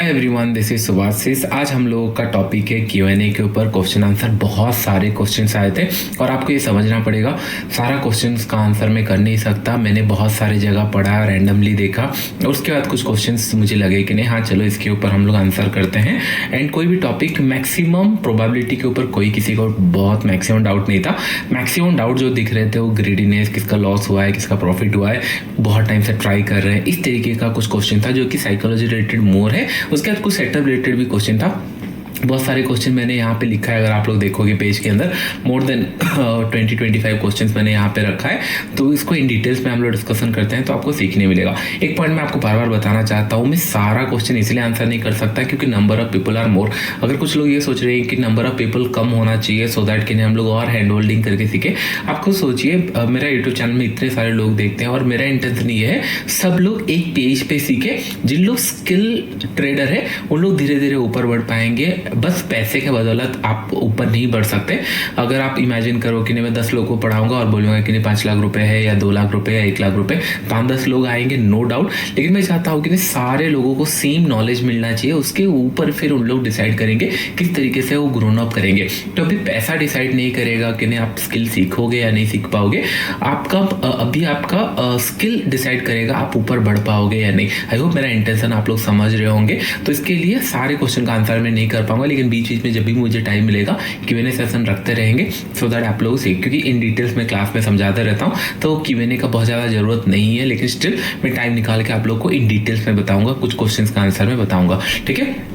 Everyone, this is Subhashis. आज हम लोगों का टॉपिक है Q&A के ऊपर क्वेश्चन आंसर। बहुत सारे क्वेश्चंस आए थे और आपको ये समझना पड़ेगा सारा क्वेश्चंस का आंसर मैं कर नहीं सकता। मैंने बहुत सारी जगह पढ़ा, रैंडमली देखा और उसके बाद कुछ क्वेश्चंस मुझे लगे कि नहीं, हाँ चलो इसके ऊपर हम लोग आंसर करते हैं। एंड कोई भी टॉपिक मैक्सिमम प्रोबेबिलिटी के ऊपर कोई किसी को बहुत मैक्सिमम डाउट नहीं था। मैक्सिमम डाउट जो दिख रहे थे वो ग्रीडीनेस, किसका लॉस हुआ है, किसका प्रॉफिट हुआ है, बहुत टाइम से ट्राई कर रहे हैं, इस तरीके का कुछ क्वेश्चन था जो कि साइकोलॉजी रिलेटेड मोर है। उसके बाद कुछ सेटअप रिलेटेड भी क्वेश्चन था। बहुत सारे क्वेश्चन मैंने यहाँ पे लिखा है, अगर आप लोग देखोगे पेज के अंदर मोर देन 20-25 क्वेश्चंस मैंने यहाँ पे रखा है। तो इसको इन डिटेल्स में हम लोग डिस्कशन करते हैं तो आपको सीखने मिलेगा। एक पॉइंट मैं आपको बार बार बताना चाहता हूँ, मैं सारा क्वेश्चन इसलिए आंसर नहीं कर सकता क्योंकि number of people are more. अगर कुछ लोग ये सोच रहे हैं कि नंबर ऑफ पीपल कम होना चाहिए सो दैट कि हम लोग और हैंड होल्डिंग करके सीखे, आपको सोचिए मेरा यूट्यूब चैनल में इतने सारे लोग देखते हैं और मेरा इंटेंशन ये है सब लोग एक पेज पे सीखे। जिन लोग स्किल ट्रेडर है उन लोग धीरे धीरे ऊपर बढ़ पाएंगे। बस पैसे के बदौलत आप ऊपर नहीं बढ़ सकते। अगर आप इमेजिन करो कि नहीं मैं 10 लोगों को पढ़ाऊंगा और बोलूंगा कि नहीं 5 लाख रुपए है या 2 लाख रुपए या 1 लाख रुपए, 5-10 लोग आएंगे नो डाउट। लेकिन मैं चाहता हूँ कि नहीं सारे लोगों को सेम नॉलेज मिलना चाहिए। उसके ऊपर फिर उन लोग डिसाइड करेंगे किस तरीके से वो ग्रोन अप करेंगे। तो अभी पैसा डिसाइड नहीं करेगा कि नहीं आप स्किल सीखोगे या नहीं सीख पाओगे। अभी आपका स्किल डिसाइड करेगा आप ऊपर बढ़ पाओगे या नहीं। आई होप मेरा इंटेंशन आप लोग समझ रहे होंगे। तो इसके लिए सारे क्वेश्चन का आंसर मैं नहीं कर पाऊंगा, लेकिन बीच में जब भी मुझे टाइम मिलेगा Q&A सेशन रखते रहेंगे सो दैट आप लोग सीख, क्योंकि इन डिटेल्स में क्लास में समझाता रहता हूँ तो Q&A का बहुत ज़्यादा जरूरत नहीं है। लेकिन स्टिल मैं टाइम निकाल के आप लोग को इन डिटेल्स में बताऊंगा, कुछ क्वेश्चंस का आंसर मैं बताऊंगा, ठीक है।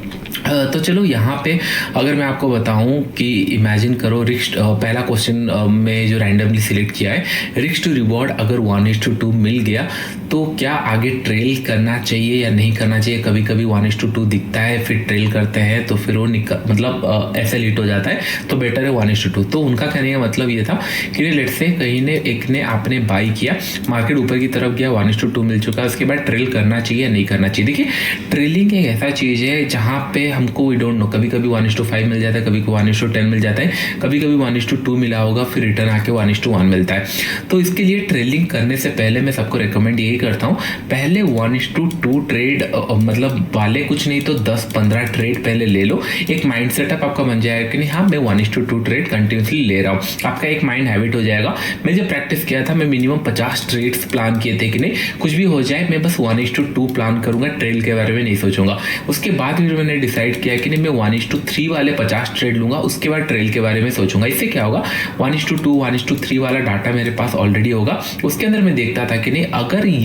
तो चलो यहाँ पे अगर मैं आपको बताऊं कि इमेजिन करो पहला क्वेश्चन में जो रैंडमली सिलेक्ट किया है, रिस्क टू रिवॉर्ड अगर 1:2 मिल गया तो क्या आगे ट्रेल करना चाहिए या नहीं करना चाहिए। कभी कभी 1:2 दिखता है, फिर ट्रेल करते हैं तो फिर वो मतलब ऐसे लीट हो जाता है, तो बेटर है 1:2। तो उनका कहने का मतलब ये था कि लेट से कहीं ने एक ने आपने बाई किया, मार्केट ऊपर की तरफ गया, 1:2 मिल चुका, उसके बाद ट्रेल करना चाहिए या नहीं करना चाहिए। देखिए ट्रेलिंग एक ऐसा चीज़ है जहाँ पे हमको वी डोंट नो, कभी कभी 1:5 मिल जाता है, कभी 1:10 मिल जाता है, कभी कभी 1:2 मिला होगा, फिर रिटर्न आके 1:1 मिलता है। तो इसके लिए ट्रेलिंग करने से पहले मैं सबको रेकमेंड यही करता हूँ, पहले 1:2 ट्रेड मतलब वाले कुछ नहीं तो 10-15 ट्रेड पहले ले लो। एक माइंड सेटअप आपका बन जाएगा कि नहीं हाँ मैं 1:2 ट्रेड कंटिन्यूसली ले रहा हूँ। आपका एक माइंड हैबिट हो जाएगा। मैं जब प्रैक्टिस किया था मैं मिनिमम 50 ट्रेड्स प्लान किए थे कि नहीं कुछ भी हो जाए मैं बस 1:2 प्लान करूंगा, ट्रेल के बारे में नहीं सोचूंगा। उसके बाद फिर मैंने डिसाइड किया कि नहीं मैं 1:3 वाले 50 ट्रेड लूंगा, उसके बाद ट्रेल के बारे में सोचूंगा। इससे क्या होगा 1:2 1:3 वाला डाटा मेरे पास ऑलरेडी होगा। उसके अंदर मैं देखता था कि नहीं अगर ये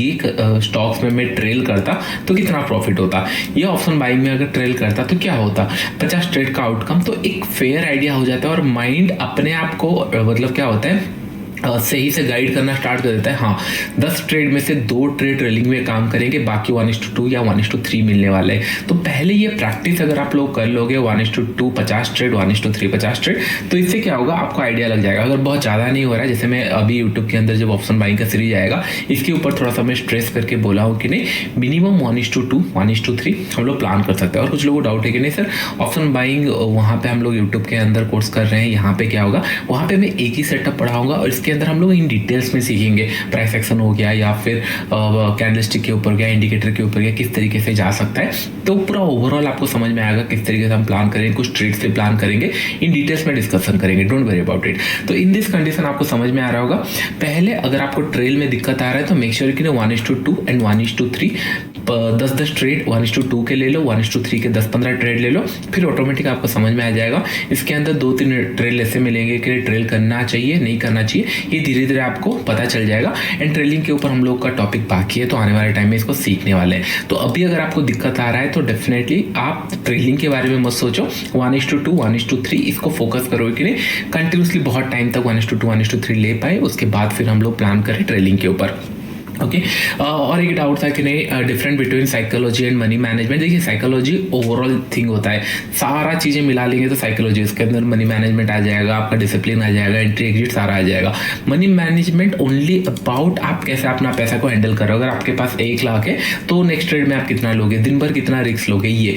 स्टॉक्स में मैं ट्रेल करता तो कितना प्रॉफिट होता, ये ऑप्शन बाइंग में अगर ट्रेल करता तो क्या होता, 50 ट्रेड का आउटकम। तो एक फेयर आइडिया हो जाता है और माइंड अपने आप को मतलब क्या होता है सही से गाइड करना स्टार्ट कर देता है। हाँ 10 ट्रेड में से 2 ट्रेड ट्रेलिंग में काम करेंगे, बाकी 1:2 या 1:3 मिलने वाले हैं। तो पहले ये प्रैक्टिस अगर आप लोग कर लोगे 1:2 50 ट्रेड, 1:3 50 ट्रेड, तो इससे क्या होगा आपको आइडिया लग जाएगा। अगर बहुत ज़्यादा नहीं हो रहा है, जैसे मैं अभी यूट्यूब के अंदर जब ऑप्शन बाइंग का सीरीज आएगा इसके ऊपर थोड़ा सा मैं स्ट्रेस करके बोला हूँ कि नहीं मिनिमम 1:2 1:3 हम लोग प्लान कर सकते हैं। और कुछ लोगों को डाउट है कि नहीं सर ऑप्शन बाइंग वहाँ पर हम लोग यूट्यूब के अंदर कोर्स कर रहे हैं, यहाँ पे क्या होगा, वहाँ पर मैं एक ही सेटअप पढ़ाऊंगा और इसके अंदर हम लोग इन डिटेल्स में सीखेंगे। प्राइस एक्शन हो गया या फिर कैंडलस्टिक के ऊपर गया, इंडिकेटर के ऊपर गया, किस तरीके से जा सकता है। तो पूरा ओवरऑल आपको समझ में आएगा किस तरीके से हम प्लान करेंगे, कुछ ट्रेड्स पे प्लान करेंगे, इन डिटेल्स में डिस्कशन करेंगे, डोंट वरी अबाउट इट। तो इन दिस कंडीशन आपको समझ में आ रहा होगा। पहले अगर आपको ट्रेल में दिक्कत आ रहा है तो मेक श्योर कि 1:2 एंड 1:3 10-10 ट्रेड 1:2 के ले लो, 1:3 के 10-15 ट्रेड ले लो, फिर ऑटोमेटिक आपको समझ में आ जाएगा। इसके अंदर 2-3 ट्रेड ऐसे मिलेंगे कि ट्रेल करना चाहिए नहीं करना चाहिए, ये धीरे धीरे आपको पता चल जाएगा। एंड ट्रेलिंग के ऊपर हम लोग का टॉपिक बाकी है, तो आने वाले टाइम में इसको सीखने वाले हैं। तो अभी अगर आपको दिक्कत आ रहा है तो डेफिनेटली आप ट्रेलिंग के बारे में मत सोचो, 1:2 1:3 इसको फोकस करो कि नहीं कंटिन्यूसली बहुत टाइम तक 1:2 1:3 ले पाए, उसके बाद फिर हम लोग प्लान करें ट्रेलिंग के ऊपर। ओके और एक डाउट था कि नहीं different between psychology and money management. देखिए साइकोलॉजी ओवरऑल थिंग होता है, सारा चीज़ें मिला लेंगे तो साइकोलॉजी, उसके अंदर मनी मैनेजमेंट आ जाएगा, आपका डिसिप्लिन आ जाएगा, एंट्री एग्जिट सारा आ जाएगा। मनी मैनेजमेंट ओनली अबाउट आप कैसे अपना पैसा को हैंडल कर रहे हो। अगर आपके पास 1 लाख है तो नेक्स्ट ट्रेड में आप कितना लोगे, दिन भर कितना रिस्क लोगे, ये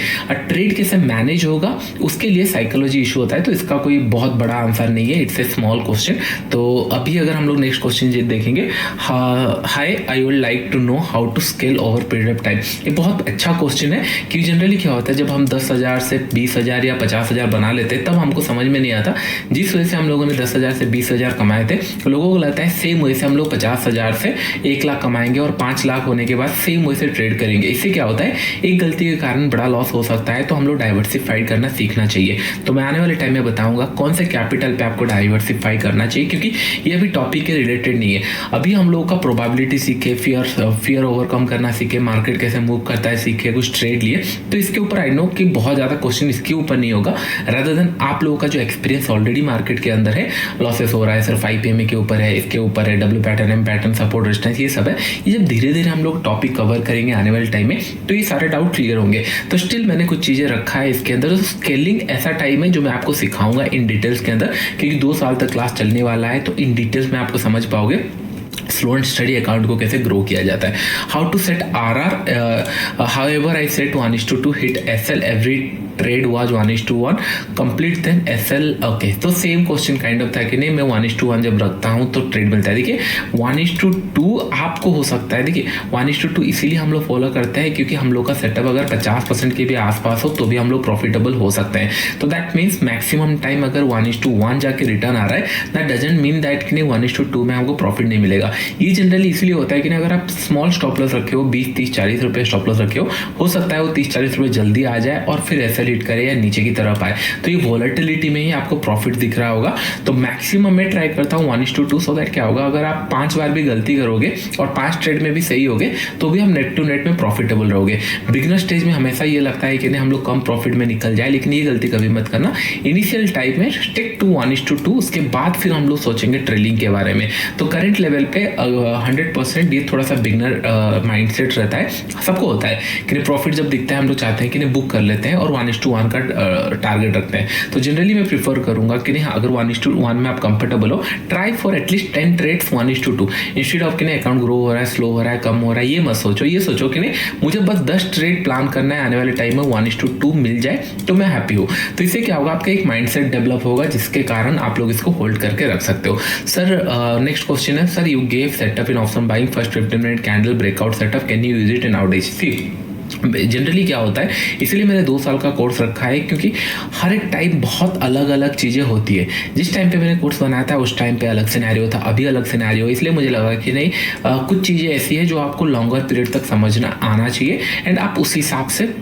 ट्रेड कैसे मैनेज होगा उसके लिए साइकोलॉजी इशू होता है। तो इसका कोई बहुत बड़ा आंसर नहीं है, इट्स ए स्मॉल क्वेश्चन। तो अभी अगर हम लोग नेक्स्ट क्वेश्चन देखेंगे, hi I would like to know how to scale over period of time. ये बहुत अच्छा क्वेश्चन है कि जनरली क्या होता है जब हम 10,000 से 20,000 या 50,000 बना लेते हैं तब हमको समझ में नहीं आता। जिस वजह से हम लोगों ने 10,000 से 20,000 कमाए थे, लोगों को लगता है सेम वजह से हम लोग 50,000 से 1 लाख कमाएंगे और 5 लाख होने के बाद सेम वजह से ट्रेड करेंगे। इससे क्या होता है, एक गलती के कारण बड़ा लॉस हो सकता है। तो हम लोग डाइवर्सिफाइड करना सीखना चाहिए। तो मैं आने वाले टाइम में बताऊंगा कौन से कैपिटल पे आपको डाइवर्सिफाई करना चाहिए, क्योंकि ये अभी टॉपिक के रिलेटेड नहीं है। अभी हम लोगों का प्रोबेबिलिटी सीखे, फियर ओवरकम करना सीखे, मार्केट कैसे मूव करता है सीखे, कुछ ट्रेड लिए। तो इसके ऊपर आई नो कि बहुत ज़्यादा क्वेश्चन इसके ऊपर नहीं होगा, रादर देन आप लोगों का जो एक्सपीरियंस ऑलरेडी मार्केट के अंदर है, लॉसेस हो रहा है सिर्फ IPMA के ऊपर है, इसके ऊपर है W pattern, M pattern, support resistance, ये सब है। ये जब धीरे धीरे हम लोग टॉपिक कवर करेंगे आने वाले टाइम में तो ये सारे डाउट क्लियर होंगे। तो स्टिल मैंने कुछ चीज़ें रखा है इसके अंदर। तो स्केलिंग ऐसा टाइम है जो मैं आपको सिखाऊंगा इन डिटेल्स के अंदर, क्योंकि 2 साल तक क्लास चलने वाला है। तो इन डिटेल्स में आपको समझ पाओगे स्लो एंड स्टडी अकाउंट को कैसे ग्रो किया जाता है, how to set RR। However I set 1:2 hit SL every trade was 1:1 complete then SL। Okay, तो सेम क्वेश्चन काइंड ऑफ था कि नहीं, मैं 1:1 जब रखता हूं तो ट्रेड मिलता है। देखिए 1:2 आपको हो सकता है, देखिए 1:2 इसीलिए हम लोग फॉलो करते हैं क्योंकि हम लोग का सेटअप अगर 50% के भी आसपास हो तो भी हम लोग प्रॉफिटेबल हो सकते हैं। तो दैट मीन्स मैक्सिमम टाइम अगर 1:1 जाके रिटर्न आ रहा है, दैट डजंट मीन दैट कि नहीं 1:2 में आपको प्रॉफिट नहीं मिलेगा। ये जनरली इसलिए होता है कि अगर आप स्मॉल स्टॉप लॉस रखे हो, 20, 30, 40 रुपए स्टॉप लॉस रखे हो सकता है वो 30, 40 रुपए जल्दी आ जाए और फिर SL हिट करे या नीचे की तरफ आए। तो ये वॉलेटिलिटी में ही आपको प्रॉफिट दिख रहा होगा। तो मैक्सिमम मैं ट्राई करता हूँ 1:2, सो दैट क्या होगा, अगर आप 5 बार भी गलती करोगे और 5 ट्रेड में भी सही होगे तो भी हम नेट टू नेट में प्रॉफिटेबल रहोगे। बिगिनर स्टेज में हमेशा ये लगता है कि नहीं हम लोग कम प्रॉफिट में निकल जाए, लेकिन ये गलती कभी मत करना। इनिशियल टाइम में स्टिक टू 1:2, उसके बाद फिर हम लोग सोचेंगे ट्रेडिंग के बारे में। तो करंट लेवल पे 100% ये थोड़ा सा बिगनर माइंडसेट रहता है, सबको होता है कि प्रॉफिट जब दिखता है हम लोग चाहते हैं कि बुक कर लेते हैं और 1:1 का टारगेट रखते हैं। तो जनरली मैं प्रीफर करूंगा कि नहीं अगर 1:1 में आप कंफर्टेबल हो, try for at least 10 trades 1:2 instead of कि नहीं अकाउंट ग्रो हो रहा है, स्लो हो रहा है, कम हो रहा है, ये मत सोचो। ये सोचो कि नहीं मुझे बस 10 ट्रेड प्लान करना है, आने वाले टाइम में 1:2 मिल जाए तो मैं हैप्पी हूँ। तो इससे क्या होगा, आपका एक माइंडसेट डेवलप होगा जिसके कारण आप लोग इसको होल्ड करके रख सकते हो। सर नेक्स्ट क्वेश्चन है, sir you gave setup in option buying first 15 minute candle breakout setup, can you use it in out days? See generally क्या होता है, इसलिए मैंने 2 साल का कोर्स रखा है क्योंकि हर एक टाइम बहुत अलग अलग चीज़ें होती है। जिस टाइम पे मैंने कोर्स बनाया था उस टाइम पे अलग सिनेरियो था, अभी अलग सिनेरियो, इसलिए मुझे लगा कि नहीं कुछ चीज़ें ऐसी है जो आपको लॉन्गर पीरियड तक समझना आना चाहिए एंड आप उस हिसाब से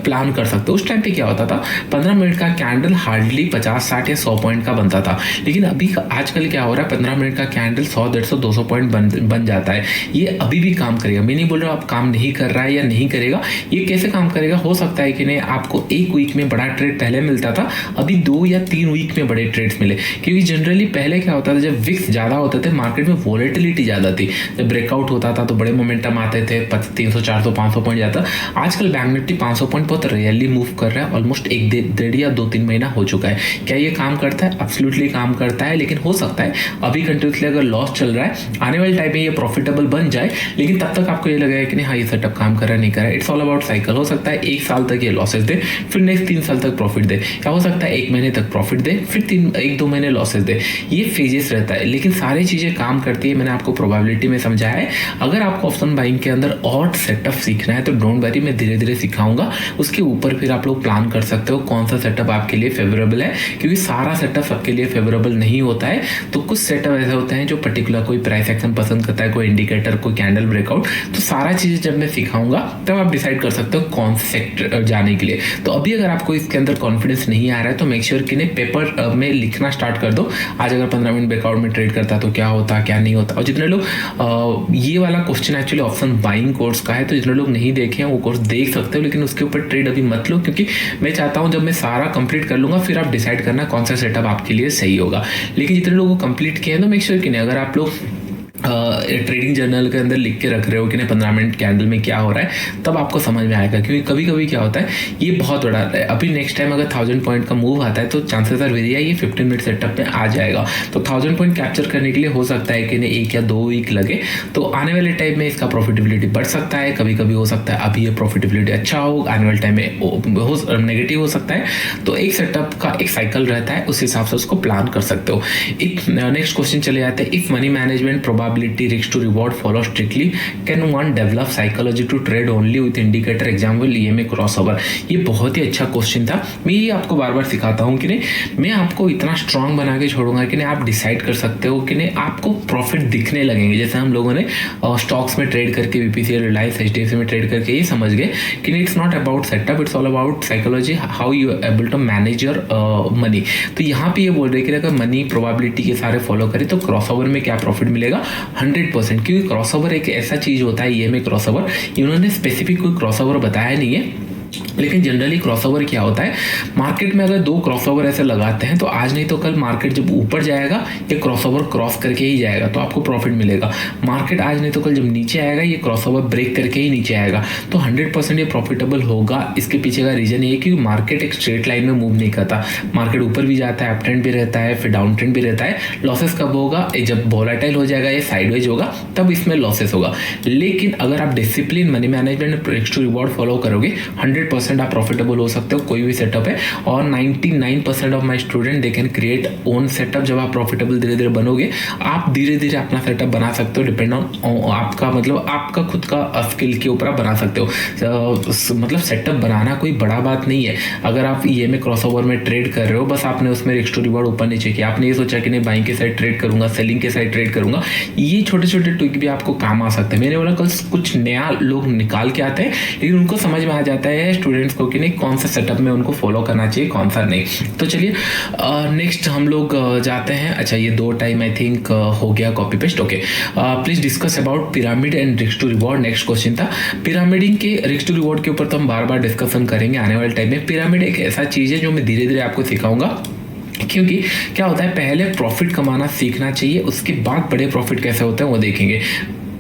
प्लान कर सकते हो। उस टाइम पे क्या होता था, 15 मिनट का कैंडल हार्डली 50, 60 या 100 पॉइंट का बनता था, लेकिन अभी आजकल क्या हो रहा है, 15 मिनट का कैंडल 100, 150, 200 पॉइंट बन जाता है। ये अभी भी काम करेगा, मैं नहीं बोल रहा हूँ आप काम नहीं कर रहा है या नहीं करेगा। ये कैसे काम करेगा, हो सकता है कि नहीं आपको 1 वीक में बड़ा ट्रेड पहले मिलता था, अभी 2 या 3 वीक में बड़े ट्रेड्स मिले। क्योंकि जनरली पहले क्या होता था, जब विक्स ज़्यादा होते थे मार्केट में वॉलेटिलिटी ज़्यादा थी, जब ब्रेकआउट होता था तो बड़े मोमेंटम आते थे, 300, 400, 500 पॉइंट जाता। आजकल बैंक निफ्टी 500 पॉइंट बहुत रेयरली मूव कर रहा है, ऑलमोस्ट 1 या 2-3 महीना हो चुका है। क्या ये काम करता है? एब्सोल्युटली काम करता है, लेकिन हो सकता है अभी कंटिन्यूसली अगर लॉस चल रहा है, आने वाले टाइम में ये प्रॉफिटेबल बन जाए, लेकिन तब तक आपको ये लगेगा कि नहीं हाँ ये सेटअप काम कर रहा है, नहीं कर रहा है। It's all about cycle. हो सकता है 1 साल तक ये लॉसेस दे, फिर नेक्स्ट 3 साल तक प्रॉफिट दे, क्या हो सकता है 1 महीने तक प्रॉफिट दे, फिर 1-2 महीने लॉसेस दे। ये फेजेस रहता है, लेकिन सारी चीज़ें काम करती है। मैंने आपको प्रोबेबिलिटी में समझाया है। अगर आपको ऑप्शन बाइंग के अंदर और सेटअप सीखना है तो डोंट वरी, मैं धीरे धीरे सिखाऊंगा। उसके ऊपर फिर आप लोग प्लान कर सकते हो कौन सा सेटअप आपके लिए फेवरेबल है, क्योंकि सारा सेटअप सबके लिए फेवरेबल नहीं होता है। तो कुछ सेटअप ऐसे होते हैं जो पर्टिकुलर कोई प्राइस एक्शन पसंद करता है, कोई इंडिकेटर, कोई कैंडल ब्रेकआउट। तो सारा चीज़ें जब मैं सिखाऊंगा तब आप डिसाइड कर सकते हो कौन से सेक्टर जाने के लिए। तो अभी अगर आपको इसके अंदर कॉन्फिडेंस नहीं आ रहा है तो मेक श्योर कि पेपर में लिखना स्टार्ट कर दो। आज अगर 15 मिनट ब्रेकआउट में ट्रेड करता तो क्या होता, क्या नहीं होता। और जितने लोग ये वाला question actually option buying course का है, तो जितने लोग नहीं देखे हैं वो कोर्स देख सकते हो, लेकिन उसके ऊपर ट्रेड अभी मत लो, क्योंकि मैं चाहता हूं जब मैं सारा कंप्लीट कर लूंगा फिर आप डिसाइड करना कौन सा सेटअप आपके लिए सही होगा। लेकिन जितने लोगों को कंप्लीट किया है तो मेक श्योर कि नहीं, अगर आप लोग ट्रेडिंग जर्नल के अंदर लिख के रख रहे हो कि नहीं 15 मिनट कैंडल में क्या हो रहा है, तब आपको समझ में आएगा। क्योंकि कभी कभी क्या होता है, ये बहुत बड़ा है। अभी नेक्स्ट टाइम अगर 1000 पॉइंट का मूव आता है तो चांसेस आर वेरी हाई ये 15 मिनट सेटअप में आ जाएगा। तो 1000 पॉइंट कैप्चर करने के लिए हो सकता है कि नहीं 1 या 2 वीक लगे। तो आने वाले टाइम में इसका प्रॉफिटेबिलिटी बढ़ सकता है, कभी कभी हो सकता है अभी ये प्रॉफिटेबिलिटी अच्छा हो, आने वाले टाइम में नेगेटिव हो सकता है। तो एक सेटअप का एक साइकिल रहता है, उस हिसाब से उसको प्लान कर सकते हो। नेक्स्ट क्वेश्चन चले जाते हैं, if money management probability probability, risk to reward follow strictly, can one develop psychology to trade only with indicator, example EMA crossover। ये बहुत ही अच्छा क्वेश्चन था। मैं ये आपको बार बार सिखाता हूँ कि नहीं, मैं आपको इतना स्ट्रांग बना के छोड़ूंगा कि नहीं आप डिसाइड कर सकते हो कि नहीं आपको प्रॉफिट दिखने लगेंगे। जैसे हम लोगों ने स्टॉक्स में ट्रेड करके, बीपीसीएल, रिलायंस, एचडीएफसी में ट्रेड करके ये समझ गए कि it's not about setup, it's all about psychology, how you able to manage your money. तो यहाँ पे ये बोल रहे कि अगर मनी प्रोबेबिलिटी के सारे फॉलो करें तो क्रॉसओवर में क्या प्रॉफिट मिलेगा 100%, क्योंकि क्रॉसओवर एक ऐसा चीज होता है, ये में क्रॉसओवर इन्होंने स्पेसिफिक कोई क्रॉसओवर बताया नहीं है, लेकिन जनरली क्रॉसओवर क्या होता है, मार्केट में अगर दो क्रॉसओवर ऐसे लगाते हैं तो आज नहीं तो कल मार्केट जब ऊपर जाएगा ये क्रॉसओवर क्रॉस करके ही जाएगा तो आपको प्रॉफिट मिलेगा। मार्केट आज नहीं तो कल जब नीचे आएगा ये क्रॉसओवर ब्रेक करके ही नीचे आएगा, तो 100% ये प्रॉफिटेबल होगा। इसके पीछे का रीजन ये है कि मार्केट एक स्ट्रेट लाइन में मूव नहीं करता, मार्केट ऊपर भी जाता है, अप ट्रेंड भी रहता है, फिर डाउन ट्रेंड भी रहता है। लॉसेस कब होगा, जब वोलेटाइल हो जाएगा, ये साइडवेज होगा, तब इसमें लॉसेस होगा। लेकिन अगर आप discipline, money management, risk to reward follow करोगे 100% आप प्रॉफिटेबल हो सकते हो, कोई भी सेटअप है। और 99% of my student they can create own setup. जब आप प्रॉफिटेबल धीरे धीरे बनोगे, आप धीरे धीरे अपना सेटअप बना सकते हो, डिपेंड ऑन आपका, मतलब आपका खुद का स्किल के ऊपर आप बना सकते हो। मतलब सेटअप बनाना कोई बड़ा बात नहीं है। अगर आप ये में क्रॉसओवर में ट्रेड कर रहे हो, बस आपने उसमें रिस्क टू रिवॉर्ड ऊपर नीचे किया, आपने ये सोचा कि नहीं बाइंग के साइड ट्रेड करूंगा, सेलिंग के साइड ट्रेड करूंगा, ये छोटे छोटे ट्रिक भी आपको काम आ सकते हैं। मैंने बोला कल कुछ नया लोग निकाल के आते हैं, लेकिन उनको समझ में आ जाता है स्टूडेंट्स को कि नहीं कौन सा सेटअप में उनको फॉलो करना चाहिए, कौन सा नहीं। तो चलिए नेक्स्ट हम लोग जाते हैं। अच्छा, ये 2 टाइम आई थिंक हो गया copy paste. Okay, please discuss about pyramid and risk to reward. Next question था पिरामिडिंग के रिस्क टू रिवॉर्ड के ऊपर, तो हम बार बार डिस्कशन करेंगे आने वाले टाइम में। पिरामिड एक ऐसा चीज है जो मैं धीरे धीरे आपको सिखाऊंगा, क्योंकि क्या होता है पहले प्रॉफिट कमाना सीखना चाहिए, उसके बाद बड़े प्रॉफिट कैसे होते हैं वो देखेंगे।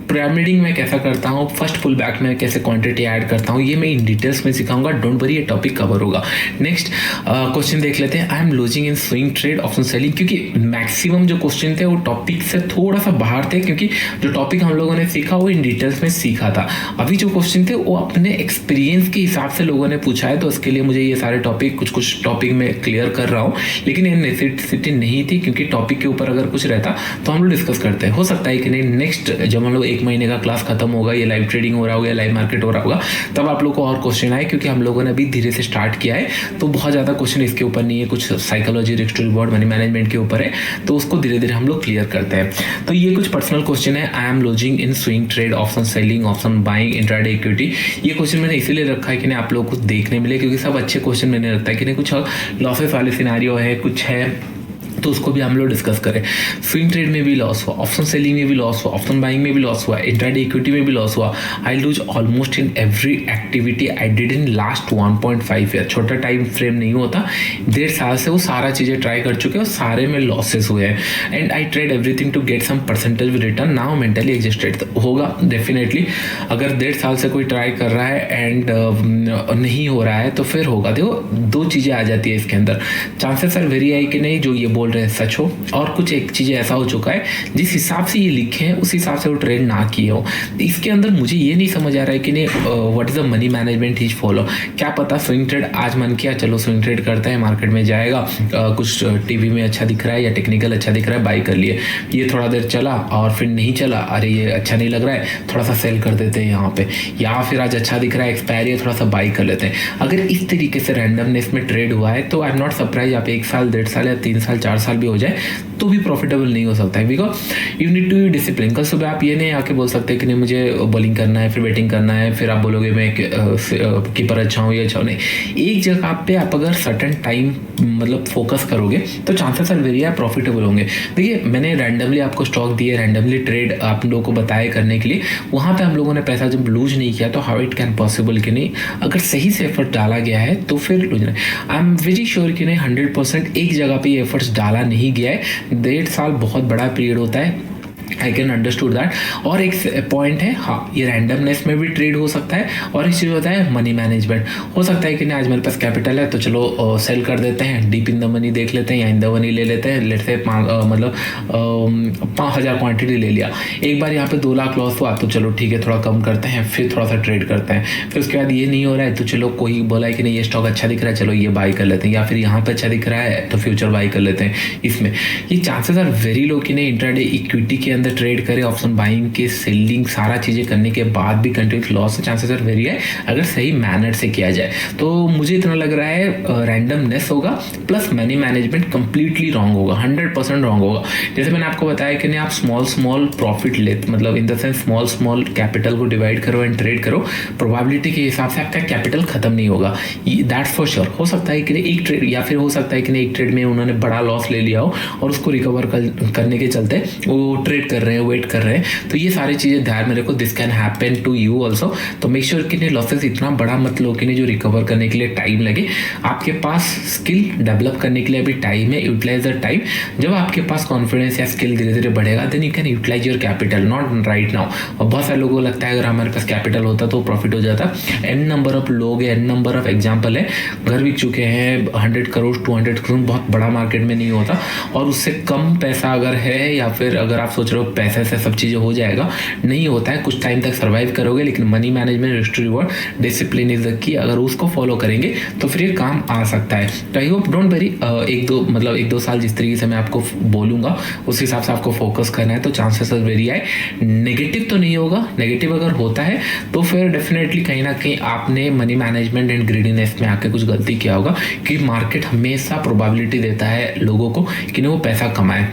पिरामिडिंग में कैसा करता हूँ, फर्स्ट पुल बैक में कैसे क्वांटिटी ऐड करता हूँ, ये मैं इन डिटेल्स में सिखाऊंगा, डोंट वरी, ये टॉपिक कवर होगा। नेक्स्ट क्वेश्चन देख लेते हैं, I am losing in swing trade option selling, क्योंकि मैक्सिमम जो क्वेश्चन थे वो टॉपिक से थोड़ा सा बाहर थे, क्योंकि जो टॉपिक हम लोगों ने सीखा वो इन डिटेल्स में सीखा था। अभी जो क्वेश्चन थे वो अपने एक्सपीरियंस के हिसाब से लोगों ने पूछा है, तो उसके लिए मुझे ये सारे टॉपिक कुछ टॉपिक में क्लियर कर रहा हूँ, लेकिन ये नेसेसिटी नहीं थी, क्योंकि टॉपिक के ऊपर अगर कुछ रहता तो हम लोग डिस्कस करते हैं। हो सकता है कि नहीं नेक्स्ट जब हम लोग 1 महीने का क्लास खत्म होगा, ये लाइव ट्रेडिंग हो रहा होगा, लाइव मार्केट हो रहा होगा, तब आप लोग को और क्वेश्चन आए, क्योंकि हम लोगों ने अभी धीरे से स्टार्ट किया है, तो बहुत ज़्यादा क्वेश्चन इसके ऊपर नहीं है, कुछ psychology, risk to reward, money management के ऊपर है, तो उसको धीरे धीरे हम लोग क्लियर करते हैं। तो ये कुछ पर्सनल क्वेश्चन है, I am losing in swing trade, option selling, option buying, intraday equity. ये क्वेश्चन मैंने इसीलिए रखा है कि नहीं आप लोग कुछ देखने मिले, क्योंकि सब अच्छे क्वेश्चन मैंने रखता है कि नहीं कुछ लॉसेस वाले सिनारियो है, कुछ है, तो उसको भी हम लोग डिस्कस करें। स्विंग ट्रेड में भी लॉस हुआ, ऑप्शन सेलिंग में भी लॉस हुआ, ऑप्शन बाइंग में भी लॉस हुआ, इंट्राडे इक्विटी में भी लॉस हुआ। I lose almost in every activity I did in last 1.5 year. छोटा टाइम फ्रेम नहीं होता, 1.5 साल से वो सारा चीज़ें ट्राई कर चुके हैं और सारे में लॉसेस हुए हैं। And I trade everything to get some percentage return, now mentally existed. होगा डेफिनेटली, अगर 1.5 साल से कोई ट्राई कर रहा है एंड नहीं हो रहा है तो फिर होगा। देखो 2 चीज़ें आ जाती है इसके अंदर, चांसेस आर वेरी हाई कि नहीं जो ये बोल रहे हैं सच हो, और कुछ एक चीज़ ऐसा हो चुका है जिस हिसाब से ये लिखे हैं उस हिसाब से वो ट्रेड ना किए हो। इसके अंदर मुझे ये नहीं समझ आ रहा है कि नहीं what is the money management he follow. क्या पता स्विंग ट्रेड आज मन किया चलो स्विंग ट्रेड करते हैं, मार्केट में जाएगा, कुछ टीवी में अच्छा दिख रहा है या टेक्निकल अच्छा दिख रहा है, बाई कर लिए, ये थोड़ा देर चला और फिर नहीं चला, अरे ये अच्छा नहीं लग रहा है, थोड़ा सा सेल कर देते हैं यहाँ पे, या फिर आज अच्छा दिख रहा है, एक्सपायरी है, थोड़ा सा बाई कर लेते हैं। अगर इस तरीके से रैंडमनेस में ट्रेड हुआ है तो आई एम नॉट सरप्राइज आप 1 साल, 1.5 साल या 3 साल, 4 साल भी हो जाए तो भी प्रॉफिटेबल नहीं हो सकता है, because you need to be discipline. कल सुबह आप ये नहीं आके बोल सकते कि नहीं मुझे बॉलिंग करना है फिर बैटिंग करना है, फिर आप बोलोगे मैं कीपर अच्छा हूँ या अच्छा हूँ, नहीं। एक जगह पे आप अगर सर्टेन टाइम मतलब फोकस करोगे तो चांसेस आर वेरी आप प्रॉफिटेबल होंगे। देखिए मैंने रैंडमली आपको स्टॉक दिए, रैंडमली ट्रेड आप लोगों को बताया करने के लिए, वहाँ पे हम लोगों ने पैसा जब लूज नहीं किया तो हाउ इट कैन पॉसिबल कि नहीं अगर सही से एफर्ट डाला गया है तो फिर लूज नहीं। आई एम वेरी श्योर कि नहीं 100% एक जगह पे ये एफर्ट्स डाला नहीं गया है। 1.5 साल बहुत बड़ा पीरियड होता है, आई कैन अंडरस्टूड दैट। और एक पॉइंट है, हाँ ये रैंडमनेस में भी ट्रेड हो सकता है, और एक चीज़ होता है मनी मैनेजमेंट। हो सकता है कि नहीं आज मेरे पास कैपिटल है तो चलो सेल कर देते हैं, डीप इन द मनी देख लेते हैं या इन द मनी ले लेते हैं, लेट से मतलब 5,000 क्वांटिटी ले लिया, एक बार यहाँ पे 2 लाख लॉस हुआ तो चलो ठीक है थोड़ा कम करते हैं, फिर थोड़ा सा ट्रेड करते हैं, फिर उसके बाद ये नहीं हो रहा है तो चलो कोई बोला है कि नहीं ये स्टॉक अच्छा दिख रहा है चलो ये बाई कर लेते हैं, या फिर यहाँ पे अच्छा दिख रहा है तो फ्यूचर बाई कर लेते हैं। इसमें ये चांसेस आर वेरी लो कि नहीं इंट्राडे इक्विटी के अंदर ट्रेड करें, ऑप्शन बाइंग के सेलिंग सारा चीज़ें करने के बाद भी कंटिन्यूस लॉस के चांसेस आर वेरी है अगर सही मैनर से किया जाए। तो मुझे इतना लग रहा है रैंडमनेस होगा plus money management completely wrong होगा, 100% रॉन्ग होगा। जैसे मैंने आपको बताया कि नहीं, आप स्मॉल प्रॉफिट ले, मतलब in the sense small capital को डिवाइड करो एंड ट्रेड करो, प्रोबेबिलिटी के हिसाब से आपका कैपिटल खत्म नहीं होगा, दैट्स फॉर श्योर। हो सकता है कि एक ट्रेड, या फिर हो सकता है कि एक ट्रेड में उन्होंने बड़ा लॉस ले लिया हो और उसको रिकवर करने के चलते वो ट्रेड कर रहे हैं, वेट कर रहे हैं। तो ये सारी चीज़ें ध्यान में रखो, this can happen to you also. तो मेक श्योर कि लॉसेस इतना बड़ा मत लो कि जो रिकवर करने के लिए टाइम लगे। आपके पास स्किल डेवलप करने के लिए अभी टाइम है, यूटिलाइज द टाइम। जब आपके पास कॉन्फिडेंस या स्किल धीरे धीरे बढ़ेगा then you can utilise your capital, not right now. और बहुत सारे लोगों को लगता है अगर हमारे पास कैपिटल होता तो प्रॉफिट हो जाता। एन नंबर ऑफ लोग है, एन नंबर ऑफ एग्जाम्पल है, घर बिक चुके हैं 100 करोड़ 200 करोड़, बहुत बड़ा मार्केट में नहीं होता। और उससे कम पैसा अगर है, या फिर अगर आप सोच रहे हो पैसे से सब चीज़ें हो जाएगा, नहीं होता है। कुछ टाइम तक सर्वाइव करोगे, लेकिन money management, risk to reward, discipline is the key, अगर उसको फॉलो करेंगे तो फिर ये काम आ सकता है। तो आई होप डोंट वरी, एक दो साल जिस तरीके से मैं आपको बोलूँगा उस हिसाब से आपको फोकस करना है, तो चांसेस वेरी हाई। नेगेटिव तो नहीं होगा, नेगेटिव अगर होता है तो फिर डेफिनेटली कहीं ना कहीं आपने मनी मैनेजमेंट एंड ग्रीडीनेस में आके कुछ गलती किया होगा, कि मार्केट हमेशा प्रोबेबिलिटी देता है लोगों को कि वो पैसा कमाए।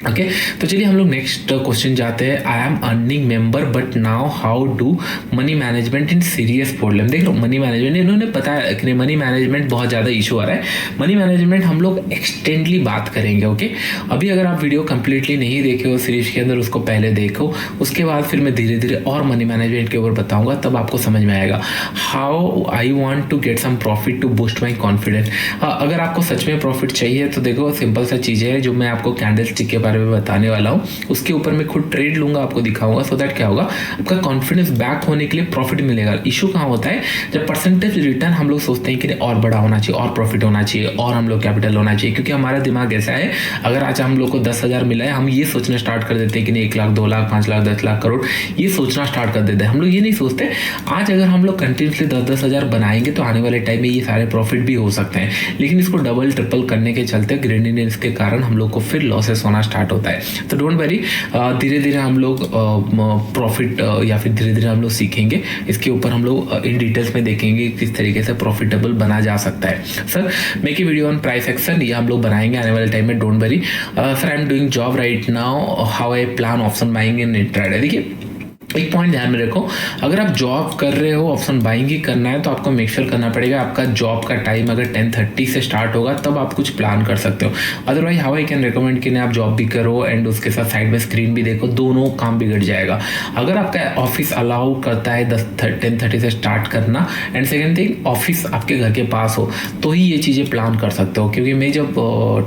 ओके तो चलिए हम लोग नेक्स्ट क्वेश्चन जाते हैं। I am earning member but now how do money management in serious problem. देख लो मनी मैनेजमेंट, इन्होंने बताया कि मनी मैनेजमेंट बहुत ज़्यादा इशू आ रहा है। मनी मैनेजमेंट हम लोग एक्सटेंडली बात करेंगे। ओके अभी अगर आप वीडियो कंप्लीटली नहीं देखे हो सीरीज के अंदर, उसको पहले देखो, उसके बाद फिर मैं धीरे धीरे और मनी मैनेजमेंट के ऊपर बताऊंगा, तब आपको समझ में आएगा। How I want to get some profit to boost my confidence. अगर आपको सच में प्रॉफिट चाहिए तो देखो सिंपल सा चीज़ें है जो मैं आपको कैंडल स्टिक के बारे में बताने वाला हूँ, उसके ऊपर मैं खुद ट्रेड लूंगा, आपको दिखाऊंगा, सो दैट क्या होगा, आपका कॉन्फिडेंस बैक होने के लिए प्रॉफिट मिलेगा। इशू कहाँ होता है, जब परसेंटेज रिटर्न हम लोग सोचते हैं कि और बड़ा होना चाहिए, और प्रॉफिट होना चाहिए, और हम लोग कैपिटल होना चाहिए, क्योंकि हमारा दिमाग ऐसा है, अगर आज हम लोग को 10,000 मिला है, हम ये सोचना स्टार्ट कर देते हैं कि 1 लाख 2 लाख 5 लाख 10 लाख करोड़, ये सोचना स्टार्ट कर देते हैं। हम लोग ये नहीं सोचते आज अगर हम लोग कंटिन्यूसली 10-10 हज़ार बनाएंगे तो आने वाले टाइम में ये सारे प्रॉफिट भी हो सकते हैं, लेकिन इसको डबल ट्रिपल करने के चलते ग्रेडिनेंस के कारण हम लोग को फिर लॉसेस होना स्टार्ट होता है। तो डोंट वरी, धीरे धीरे हम लोग प्रॉफिट या फिर धीरे धीरे हम लोग सीखेंगे, इसके ऊपर हम लोग इन डिटेल्स में देखेंगे किस तरीके से प्रॉफिटेबल बना जा सकता है। Sir make a video on price action, ये हम लोग बनाएंगे आने वाले टाइम में, don't worry. Sir I am doing job right now, how I plan option buying in intraday. देखिए एक पॉइंट ध्यान में रखो, अगर आप जॉब कर रहे हो, ऑप्शन बाइंग ही करना है, तो आपको मेक श्योर करना पड़ेगा आपका जॉब का टाइम अगर 10:30 से स्टार्ट होगा तब आप कुछ प्लान कर सकते हो। Otherwise how I can recommend कि आप जॉब भी करो एंड उसके साथ साइड में स्क्रीन भी देखो, दोनों काम बिगड़ जाएगा। अगर आपका ऑफिस अलाउ करता है 10:30 से स्टार्ट करना, एंड सेकेंड थिंग ऑफिस आपके घर के पास हो, तो ही ये चीज़ें प्लान कर सकते हो। क्योंकि मैं जब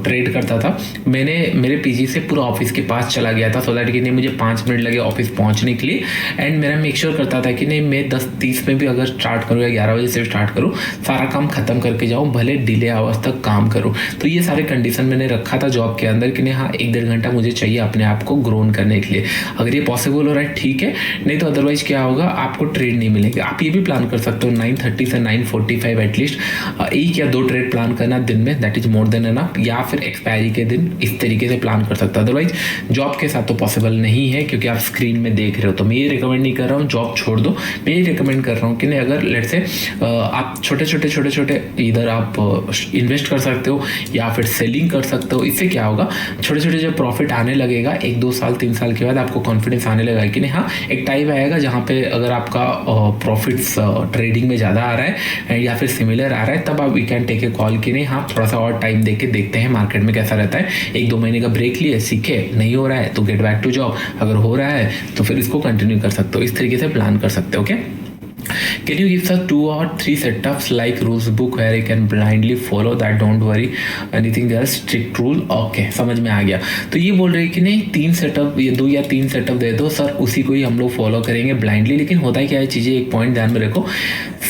ट्रेड करता था, मैंने मेरे पीजी से पूरा ऑफिस के पास चला गया था, सो दैट कि नहीं मुझे 5 मिनट लगे ऑफिस पहुंचने के लिए, एंड मेरा मेक श्योर करता था कि नहीं मैं 10:30 में भी अगर स्टार्ट करूँ या 11 बजे से स्टार्ट करूँ, सारा काम खत्म करके जाऊँ, भले डिले आवर्स तक काम करूँ। तो ये सारे कंडीशन मैंने रखा था जॉब के अंदर कि नहीं हाँ 1-1.5 घंटा मुझे चाहिए अपने आप को ग्रोन करने के लिए। अगर ये पॉसिबल हो रहा है ठीक है, नहीं तो अदरवाइज क्या होगा, आपको ट्रेड नहीं मिलेंगे। आप ये भी प्लान कर सकते हो 9:30 से 9:45 एटलीस्ट 1 या 2 ट्रेड प्लान करना दिन में, that is more than enough. या फिर एक्सपायरी के दिन इस तरीके से प्लान कर सकते हो। अदरवाइज जॉब के साथ तो पॉसिबल नहीं है, क्योंकि आप स्क्रीन में देख रहे हो। तो मैं ये रिकमेंड नहीं कर रहा हूँ जॉब छोड़ दो, मैं ये रिकमेंड कर रहा हूँ कि नहीं अगर लेट से आप छोटे छोटे इधर आप इन्वेस्ट कर सकते हो या फिर सेलिंग कर सकते हो। इससे क्या होगा, छोटे छोटे जब प्रॉफिट आने लगेगा 1-2 साल 3 साल के बाद आपको कॉन्फिडेंस आने लगेगा कि नहीं हाँ एक टाइम आएगा जहाँ पे अगर आपका प्रॉफिट्स ट्रेडिंग में ज़्यादा आ रहा है या फिर सिमिलर आ रहा है, तब आप we can take a call कि नहीं हाँ थोड़ा सा और टाइम दे के देखते हैं मार्केट में कैसा रहता है। 1-2 महीने का ब्रेक लिए, सीखे, नहीं हो रहा है तो गेट बैक टू जॉब, अगर हो रहा है तो फिर इसको कंटिन्यू कर सकते हो। इस तरीके से प्लान कर सकते हो। Okay Can you give us 2 or 3 setups like rules book where I can blindly follow that? Don't worry anything else, strict rule. Okay, समझ में आ गया। तो ये बोल रहे हैं कि नहीं 3 सेटअप, ये 2 या 3 सेटअप दे दो सर, उसी को ही हम लोग फॉलो करेंगे ब्लाइंडली। लेकिन होता है क्या है, चीज़ें एक पॉइंट ध्यान में रखो,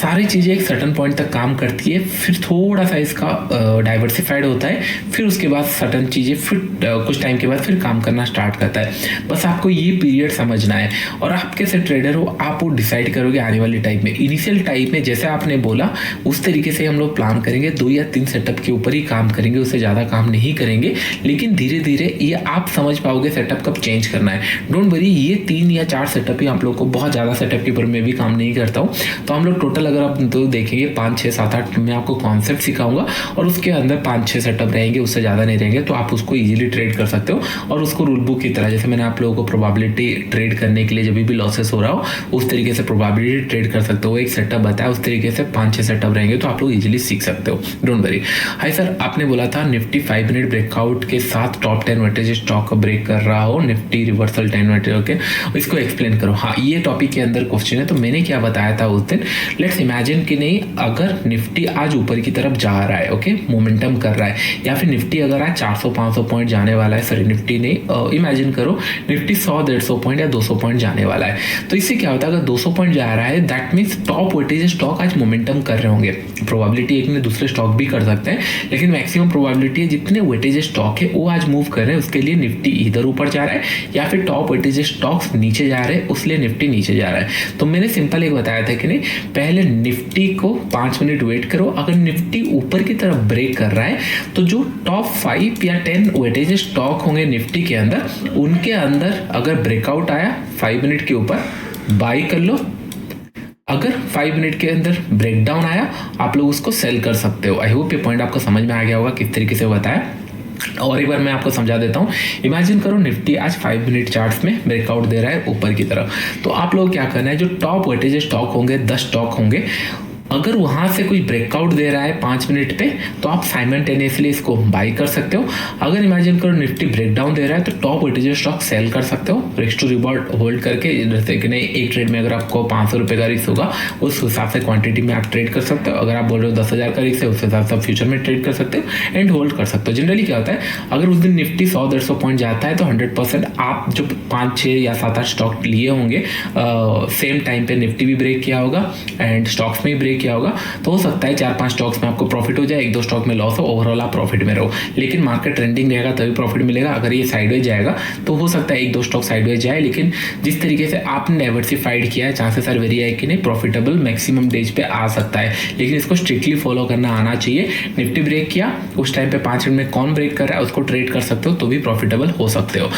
सारी चीज़ें एक सर्टन पॉइंट तक काम करती है, फिर थोड़ा सा इसका डाइवर्सिफाइड होता है, फिर उसके बाद सर्टन चीज़ें फिर कुछ टाइम के बाद फिर काम करना स्टार्ट करता है। बस आपको ये पीरियड समझना है, और आप कैसे ट्रेडर हो आप वो डिसाइड करोगे आने वाली वाले टाइप में, इनिशियल टाइप में जैसे आपने बोला उस तरीके से हम लोग प्लान करेंगे, 2 या 3 सेटअप के ऊपर ही काम करेंगे, उससे ज़्यादा काम नहीं करेंगे। लेकिन धीरे धीरे ये आप समझ पाओगे सेटअप कब चेंज करना है। डोंट वरी, ये 3 या 4 सेटअप ही आप लोग को, बहुत ज़्यादा सेटअप के ऊपर मैं भी काम नहीं करता हूँ। तो हम लोग टोटल अगर आप तो देखेंगे 5, 6, 7, 8 मैं आपको कॉन्सेप्ट सिखाऊंगा और उसके अंदर 5-6 सेटअप रहेंगे, उससे ज़्यादा नहीं रहेंगे। तो आप उसको ईजिली ट्रेड कर सकते हो और उसको रूल बुक की तरह, जैसे मैंने आप लोगों को प्रोबेबिलिटी ट्रेड करने के लिए जब भी लॉसेस हो रहा हो उस तरीके से प्रोबेबिलिटी ट्रेड कर सकते हो। एक सेटअप बताया उस तरीके से 5-6 सेटअप रहेंगे तो आप लोग इजीली सीख सकते हो। Don't worry. हाय सर, आपने बोला था निफ्टी 5 मिनट ब्रेकआउट के साथ टॉप 10 वेटेज स्टॉक ब्रेक कर रहा हो, निफ्टी रिवर्सल 10 वेटेज, ओके, इसको एक्सप्लेन करो। हाँ, ये टॉपिक के अंदर क्वेश्चन है। तो मैंने क्या बताया था उस दिन, लेट्स इमेजिन कि नहीं, अगर निफ्टी आज ऊपर की तरफ जा रहा है, ओके, मोमेंटम कर रहा है, या फिर निफ्टी अगर आज 400-500 पॉइंट जाने वाला है, सॉरी निफ्टी नहीं, इमेजिन करो निफ्टी 100-150 पॉइंट या 200 पॉइंट जाने वाला है। तो इससे क्या होता है, अगर 200 पॉइंट जा रहा है that means top weightage stock आज मोमेंटम कर रहे होंगे। प्रोबेबिलिटी एक में दूसरे स्टॉक भी कर सकते हैं, लेकिन मैक्सिमम प्रोबेबिलिटी है जितने वेटेज स्टॉक है वो आज मूव कर रहे हैं, उसके लिए निफ्टी इधर ऊपर जा रहा है, या फिर टॉप वेटेज स्टॉक्स नीचे जा रहे हैं उसलिए निफ्टी नीचे जा रहा है। तो मैंने सिंपल एक बताया था कि नहीं, पहले निफ्टी को 5 मिनट वेट करो, अगर निफ्टी ऊपर की तरफ ब्रेक कर रहा है तो जो टॉप 5 या 10 वेटेज स्टॉक होंगे निफ्टी के अंदर, उनके अंदर अगर ब्रेकआउट आया 5 मिनट के ऊपर, बाई कर लो। अगर 5 मिनट के अंदर ब्रेकडाउन आया आप लोग उसको सेल कर सकते हो। आई होप ये पॉइंट आपको समझ में आ गया होगा किस तरीके से बताया। और एक बार मैं आपको समझा देता हूँ। इमेजिन करो निफ्टी आज 5 मिनट चार्ट्स में ब्रेकआउट दे रहा है ऊपर की तरफ, तो आप लोग क्या करना है, जो टॉप वेटेज स्टॉक होंगे 10 स्टॉक होंगे, अगर वहाँ से कोई ब्रेकआउट दे रहा है 5 मिनट पे तो आप साइमल्टेनियसली इसको बाई कर सकते हो। अगर इमेजिन करो निफ्टी ब्रेकडाउन दे रहा है तो टॉप वेटेज स्टॉक सेल कर सकते हो, रिस्क टू रिवॉर्ड होल्ड करके। जैसे कि नहीं, एक ट्रेड में अगर आपको 500 रुपये का रिस्क होगा उस हिसाब से क्वांटिटी में आप ट्रेड कर सकते हो। अगर आप बोल रहे हो 10,000 का रिस्क है उस हिसाब से आप फ्यूचर में ट्रेड कर सकते हो एंड होल्ड कर सकते हो। जनरली क्या होता है, अगर उस दिन निफ्टी 100-150 पॉइंट जाता है तो 100% आप जो 5-6 या 7-8 स्टॉक लिए होंगे सेम टाइम पे निफ्टी भी ब्रेक किया होगा एंड स्टॉक्स में भी ब्रेक किया होगा, तो हो सकता है 4-5 स्टॉक्स में आपको प्रॉफिट हो जाए, 1-2 स्टॉक में लॉस हो, ओवरऑल आप प्रॉफिट में रहो। लेकिन मार्केट ट्रेंडिंग रहेगा तभी प्रॉफिट मिलेगा। अगर ये साइडवेज जाएगा तो हो सकता है 1-2 स्टॉक साइडवेज जाए, लेकिन जिस तरीके से आपने डाइवर्सिफाइड किया है चांसेस आर वेरी हाई कि नहीं प्रॉफिटेबल मैक्सिमम डेज पे आ सकता है। लेकिन इसको स्ट्रिक्टली फॉलो करना आना चाहिए। निफ्टी ब्रेक किया उस टाइम पे 5 मिनट में कौन ब्रेक कर रहा है उसको ट्रेड कर सकते हो तो भी प्रॉफिटेबल हो सकते हो।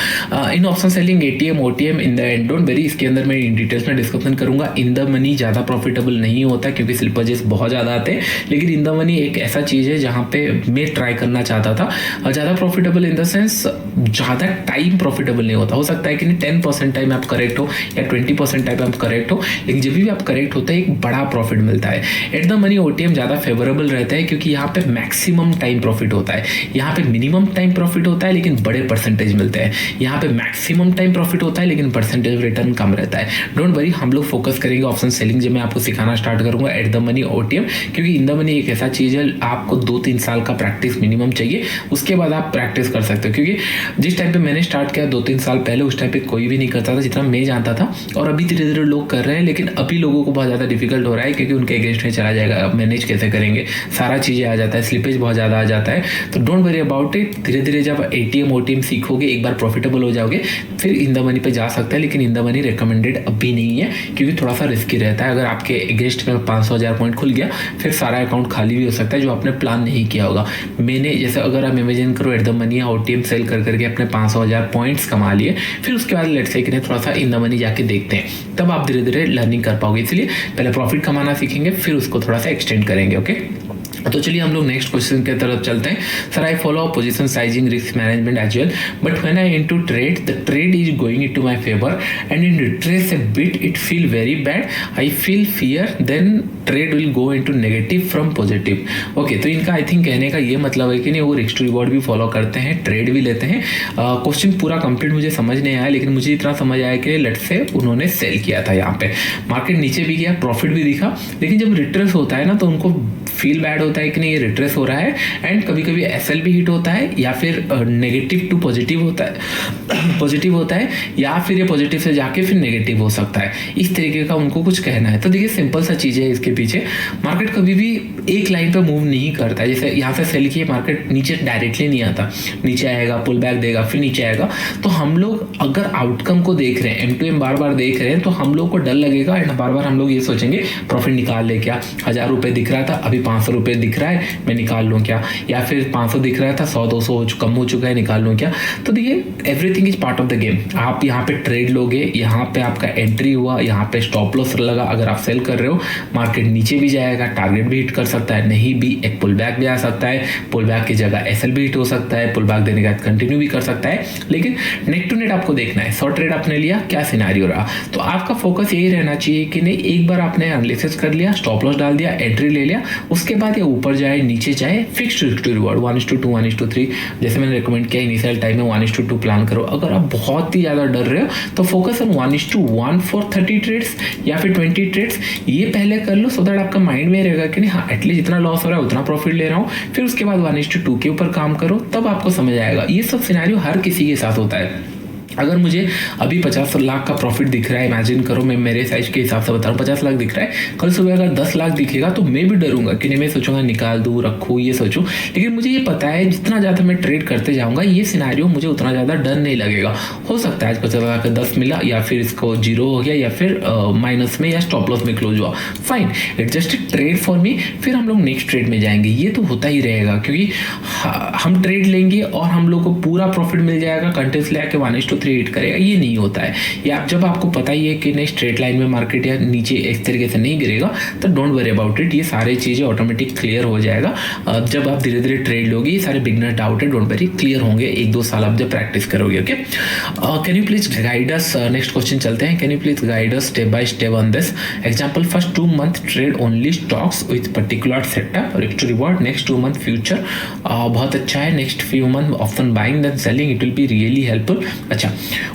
In option selling ATM OTM in the end don't worry, इसके अंदर मैं इन डिटेल्स में डिस्कशन करूंगा। इन द मनी ज़्यादा प्रॉफिटेबल नहीं होता क्योंकि स्लिपेजेस बहुत ज़्यादा आते हैं, लेकिन इन द मनी एक ऐसा चीज़ है जहाँ पे मैं ट्राई करना चाहता था। ज़्यादा प्रॉफिटेबल इन द सेंस ज़्यादा टाइम प्रॉफिटेबल नहीं होता। हो सकता है कि नहीं 10% टाइम आप करेक्ट हो या 20% टाइम आप करेक्ट हो, लेकिन जब भी आप करेक्ट होता है एक बड़ा प्रॉफिट मिलता है। एट द मनी ओटीएम ज़्यादा फेवरेबल रहता है क्योंकि यहाँ पे मैक्सिमम टाइम प्रॉफिट होता है, यहाँ पे मिनिमम टाइम प्रॉफिट होता है लेकिन बड़े परसेंटेज मिलते हैं। यहाँ पे मैक्सिमम टाइम प्रॉफिट होता है लेकिन परसेंटेज रिटर्न कम रहता है। डोंट वरी, हम लोग फोकस करेंगे ऑप्शन सेलिंग जब मैं आपको सिखाना स्टार्ट करूंगा एट द मनी ओटीएम, क्योंकि इन द मनी एक ऐसा चीज़ है आपको 2-3 साल का प्रैक्टिस मिनिमम चाहिए, उसके बाद आप प्रैक्टिस कर सकते हो। क्योंकि जिस टाइम पे मैंने स्टार्ट किया 2-3 साल पहले, उस टाइम पे कोई भी नहीं करता था जितना मैं जानता था, और अभी धीरे धीरे लोग कर रहे हैं। लेकिन अभी लोगों को बहुत ज़्यादा डिफिकल्ट हो रहा है क्योंकि उनके अगेंस्ट में चला जाएगा, मैनेज कैसे करेंगे, सारा चीज़ें आ जाता है, स्लिपेज बहुत ज़्यादा आ जाता है। तो डोंट वरी अबाउट इट, धीरे धीरे जब एटीएम ओटीएम सीखोगे, एक बार प्रॉफिटेबल हो जाओगे, फिर इन द मनी पे जा सकता है। लेकिन इन द मनी रिकमेंडेड अभी नहीं है क्योंकि थोड़ा सा रिस्की रहता है। अगर आपके अगेंस्ट में 500,000 पॉइंट खुल गया फिर सारा अकाउंट खाली भी हो सकता है जो आपने प्लान नहीं किया होगा। मैंने जैसे अगर आप इमेजिन करो एट द मनी या ओटीएम सेल कर करके अपने 500,000 पॉइंट्स कमा लिए, फिर उसके बाद लेट्स से कि थोड़ा सा इन द मनी जाके देखते हैं, तब आप धीरे धीरे लर्निंग कर पाओगे। इसलिए पहले प्रॉफिट कमाना सीखेंगे फिर उसको थोड़ा सा एक्सटेंड करेंगे। ओके, तो चलिए हम लोग नेक्स्ट क्वेश्चन की तरफ चलते हैं। Sir, I follow position sizing risk management as well, but when I into trade the trade is going into my favour and in retrace a bit it feel very bad, I feel fear, then trade will go into negative from positive. Okay, तो इनका I think कहने का ये मतलब है कि नहीं वो रिस्क टू रिवॉर्ड भी फॉलो करते हैं, ट्रेड भी लेते हैं। क्वेश्चन पूरा कंप्लीट मुझे समझ नहीं आया, लेकिन मुझे इतना समझ आया कि लेट्स से उन्होंने सेल किया था, यहाँ पे मार्केट नीचे भी गया, प्रॉफिट भी दिखा, लेकिन जब रिट्रेस होता है ना तो उनको फील बैड होता होता है कि नहीं ये रिट्रेस हो रहा है, एंड कभी कभी एसएल भी हिट होता है, या फिर नेगेटिव टू पॉजिटिव होता है पॉजिटिव होता है, या फिर ये पॉजिटिव से जाके फिर नेगेटिव हो सकता है। इस तरीके का उनको कुछ कहना है। तो देखिए सिंपल सा चीज़ है इसके पीछे। मार्केट कभी भी एक लाइन पे मूव नहीं करता है। जैसे यहाँ से सेल किए, मार्केट नीचे डायरेक्टली नहीं आता, नीचे आएगा, पुल बैक देगा, फिर नीचे आएगा। तो हम लोग अगर आउटकम को देख रहे हैं, M2M बार बार देख रहे हैं, तो हम लोग को डर लगेगा एंड बार बार हम लोग ये सोचेंगे प्रॉफिट निकाल ले क्या, 1000 रुपये दिख रहा था अभी 500 रुपये दिख रहा है, मैं निकाल लूँ क्या, या फिर 500 दिख रहा था 100-200 कम हो चुका है, निकाल लूँ क्या। तो देखिए everything is part of the game. आप यहाँ पे ट्रेड लोगे, यहाँ पे आपका एंट्री हुआ, यहाँ पे स्टॉप लॉस लगा, अगर आप सेल कर रहे हो मार्केट नीचे भी जाएगा, टारगेट भी हिट कर सकता है, नहीं भी एक पुल बैक भी आ सकता है, पुल बैक की जगह एसएल भी हिट हो सकता है, पुल बैक देने के बाद कंटिन्यू भी कर सकता है। लेकिन नेट टू नेट आपको देखना है, शॉर्ट ट्रेड आपने लिया, क्या सिनेरियो रहा। तो आपका फोकस यही रहना चाहिए कि नहीं, एक बार आपने एनालिसिस कर लिया, स्टॉप लॉस डाल दिया, एंट्री ले लिया, उसके बाद ये ऊपर जाए नीचे जाए, फिक्स्ड रिस्क टू रिवॉर्ड 1:2 1:3, जैसे मैंने रिकमेंड किया इनिशियल टाइम में 1:2 प्लान करो। अगर आप बहुत ही ज़्यादा डर रहे हो तो फोकस ऑन 1:1 फॉर 30 ट्रेड्स या फिर 20 ट्रेड्स, ये पहले कर लो, सो दैट आपका माइंड में रहेगा कि नहीं हाँ एटलीस्ट जितना लॉस हो रहा है उतना प्रॉफिट ले रहा हूँ। फिर उसके बाद 1:2 के ऊपर काम करो, तब आपको समझ आएगा। ये सब सिनेरियो हर किसी के साथ होता है। अगर मुझे अभी 50 लाख का प्रॉफिट दिख रहा है, इमेजिन करो, मैं मेरे साइज के हिसाब से बता रहा हूँ, 50 लाख दिख रहा है, कल सुबह अगर 10 लाख दिखेगा तो मैं भी डरूंगा कि नहीं, मैं सोचूंगा निकाल दूँ, रखूँ, ये सोचूं। लेकिन मुझे ये पता है जितना ज़्यादा मैं ट्रेड करते जाऊँगा ये सिनेरियो मुझे उतना ज़्यादा डर नहीं लगेगा। हो सकता है आज 50 लाख का 10 मिला, या फिर इसको 0 हो गया, या फिर माइनस में या स्टॉप लॉस में क्लोज हुआ, fine, it just trade for me. फिर हम लोग नेक्स्ट ट्रेड में जाएंगे, ये तो होता ही रहेगा, क्योंकि हम ट्रेड लेंगे और हम लोग को पूरा प्रॉफिट मिल जाएगा, कंटेंट्स ले आके 1:3 हिट करेगा, ये नहीं होता है। या जब आपको पता ही है कि नहीं स्ट्रेट लाइन में मार्केट या नीचे इस तरीके से नहीं गिरेगा, तो डोंट वरी अबाउट इट, ये सारी चीज़ें ऑटोमेटिक क्लियर हो जाएगा। जब आप धीरे धीरे ट्रेड लोगे, ये सारे बिगनर डाउट है, डोंट वरी, क्लियर होंगे 1-2 साल आप जब प्रैक्टिस करोगे। Okay, can you please guide us, next question चलते हैं, can you please guide us step by step on this example, first 2 month trade only stocks with particular setup, risk to reward, next 2 month future, बहुत अच्छा है, next few month option buying then selling, it will be really helpful. अच्छा,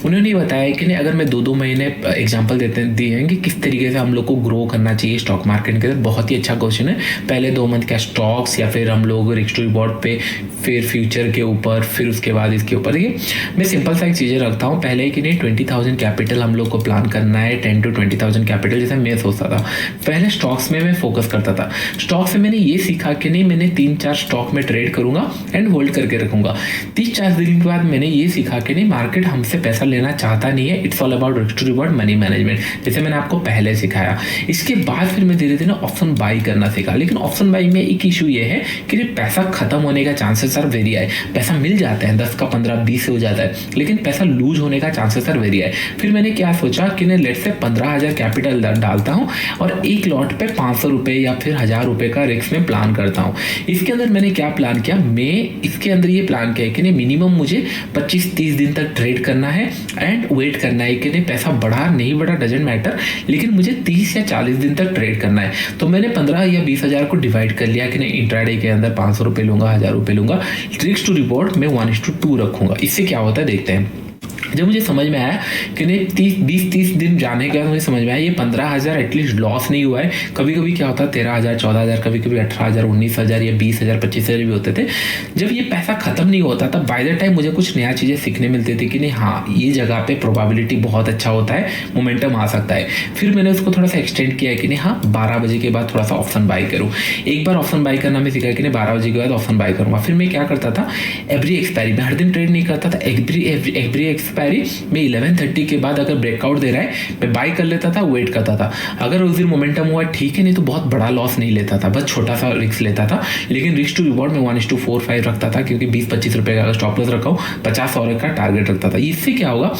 उन्होंने बताया कि नहीं, अगर मैं 2-2 महीने एग्जांपल दिए हैं कि किस तरीके से हम लोग को ग्रो करना चाहिए स्टॉक मार्केट के अंदर, बहुत ही अच्छा क्वेश्चन है। पहले 2 मंथ क्या स्टॉक्स, या फिर हम लोग रिस्क टू रिवॉर्ड पे, फिर फ्यूचर के ऊपर, फिर उसके बाद इसके ऊपर। देखिए मैं सिंपल सा एक चीज़ें रखता हूँ, पहले कि नहीं 20,000 कैपिटल हम लोग को प्लान करना है, 10 to 20,000 कैपिटल, जैसे मैं सोचता था। पहले स्टॉक्स में मैं फोकस करता था, स्टॉक से मैंने ये सीखा कि नहीं मैंने 3-4 स्टॉक में ट्रेड करूंगा एंड होल्ड करके रखूंगा। 30-40 दिन के बाद मैंने ये सीखा कि नहीं मार्केट हमसे पैसा लेना चाहता नहीं है, it's all about risk to reward, money management, जैसे मैंने आपको पहले सिखाया। इसके बाद फिर मैं धीरे धीरे ऑप्शन बाई करना सीखा। लेकिन ऑप्शन बाई में एक इशू ये है कि पैसा खत्म होने का चांसेस आर वेरी हाई। पैसा मिल जाता है 10 का 15-20 हो जाता है, लेकिन पैसा लूज होने का चांसेस आर वेरी हाई। फिर मैंने क्या सोचा कि मैं लेट से 15,000 कैपिटल डालता हूँ और एक लॉट पे 500 रुपये या फिर 1000 रुपये का रिस्क में प्लान करता हूँ। इसके अंदर मैंने क्या प्लान किया, मैं इसके अंदर ये प्लान किया कि नहीं मिनिमम मुझे 25-30 दिन तक ट्रेड करना है एंड वेट करना है कि नहीं पैसा बढ़ा नहीं बढ़ा डजेंट मैटर, लेकिन मुझे 30 या 40 दिन तक ट्रेड करना है। तो मैंने 15 या 20 हज़ार को डिवाइड कर लिया कि नहीं इंट्राडे के अंदर 500 रुपये लूंगा, 1000 रुपये लूंगा, रिस्क टू रिवॉर्ड में 1:2 रखूंगा। इससे क्या होता है देखते हैं। जब मुझे समझ में आया कि नहीं 20-30 दिन जाने के बाद मुझे समझ में आया ये 15,000 एटलीस्ट लॉस नहीं हुआ है। कभी कभी क्या होता है 13,000 14,000, कभी कभी 18,000 19,000 या 20,000 25,000 भी होते थे। जब ये पैसा खत्म नहीं होता था, बाय द टाइम मुझे कुछ नया चीज़ें सीखने मिलती थी कि नहीं हाँ ये जगह पे प्रोबेबिलिटी बहुत अच्छा होता है, मोमेंटम आ सकता है। फिर मैंने उसको थोड़ा सा एक्सटेंड किया कि नहीं हाँ 12 बजे के बाद थोड़ा सा ऑप्शन बाई करूँ। एक बार ऑप्शन बाई करना मैं सीखा कि नहीं 12 बजे के बाद ऑप्शन बाई करूँगा। फिर मैं क्या करता था, एवरी एक्सपायरी, मैं हर दिन ट्रेड नहीं करता था, एवरी एक्सपायरी मैं 11:30 के बाद अगर ब्रेकआउट दे रहा है मैं बाई कर लेता था, वेट करता था। अगर उस दिन मोमेंटम हुआ ठीक है, नहीं तो बहुत बड़ा लॉस नहीं लेता था, बस छोटा सा रिस्क लेता था। लेकिन रिस्क टू रिवॉर्ड में 1:4-5 रखता था, क्योंकि 20-25 रुपये का अगर स्टॉप लॉस रखा हूँ 50-100 का टारगेट रखता था। इससे क्या होगा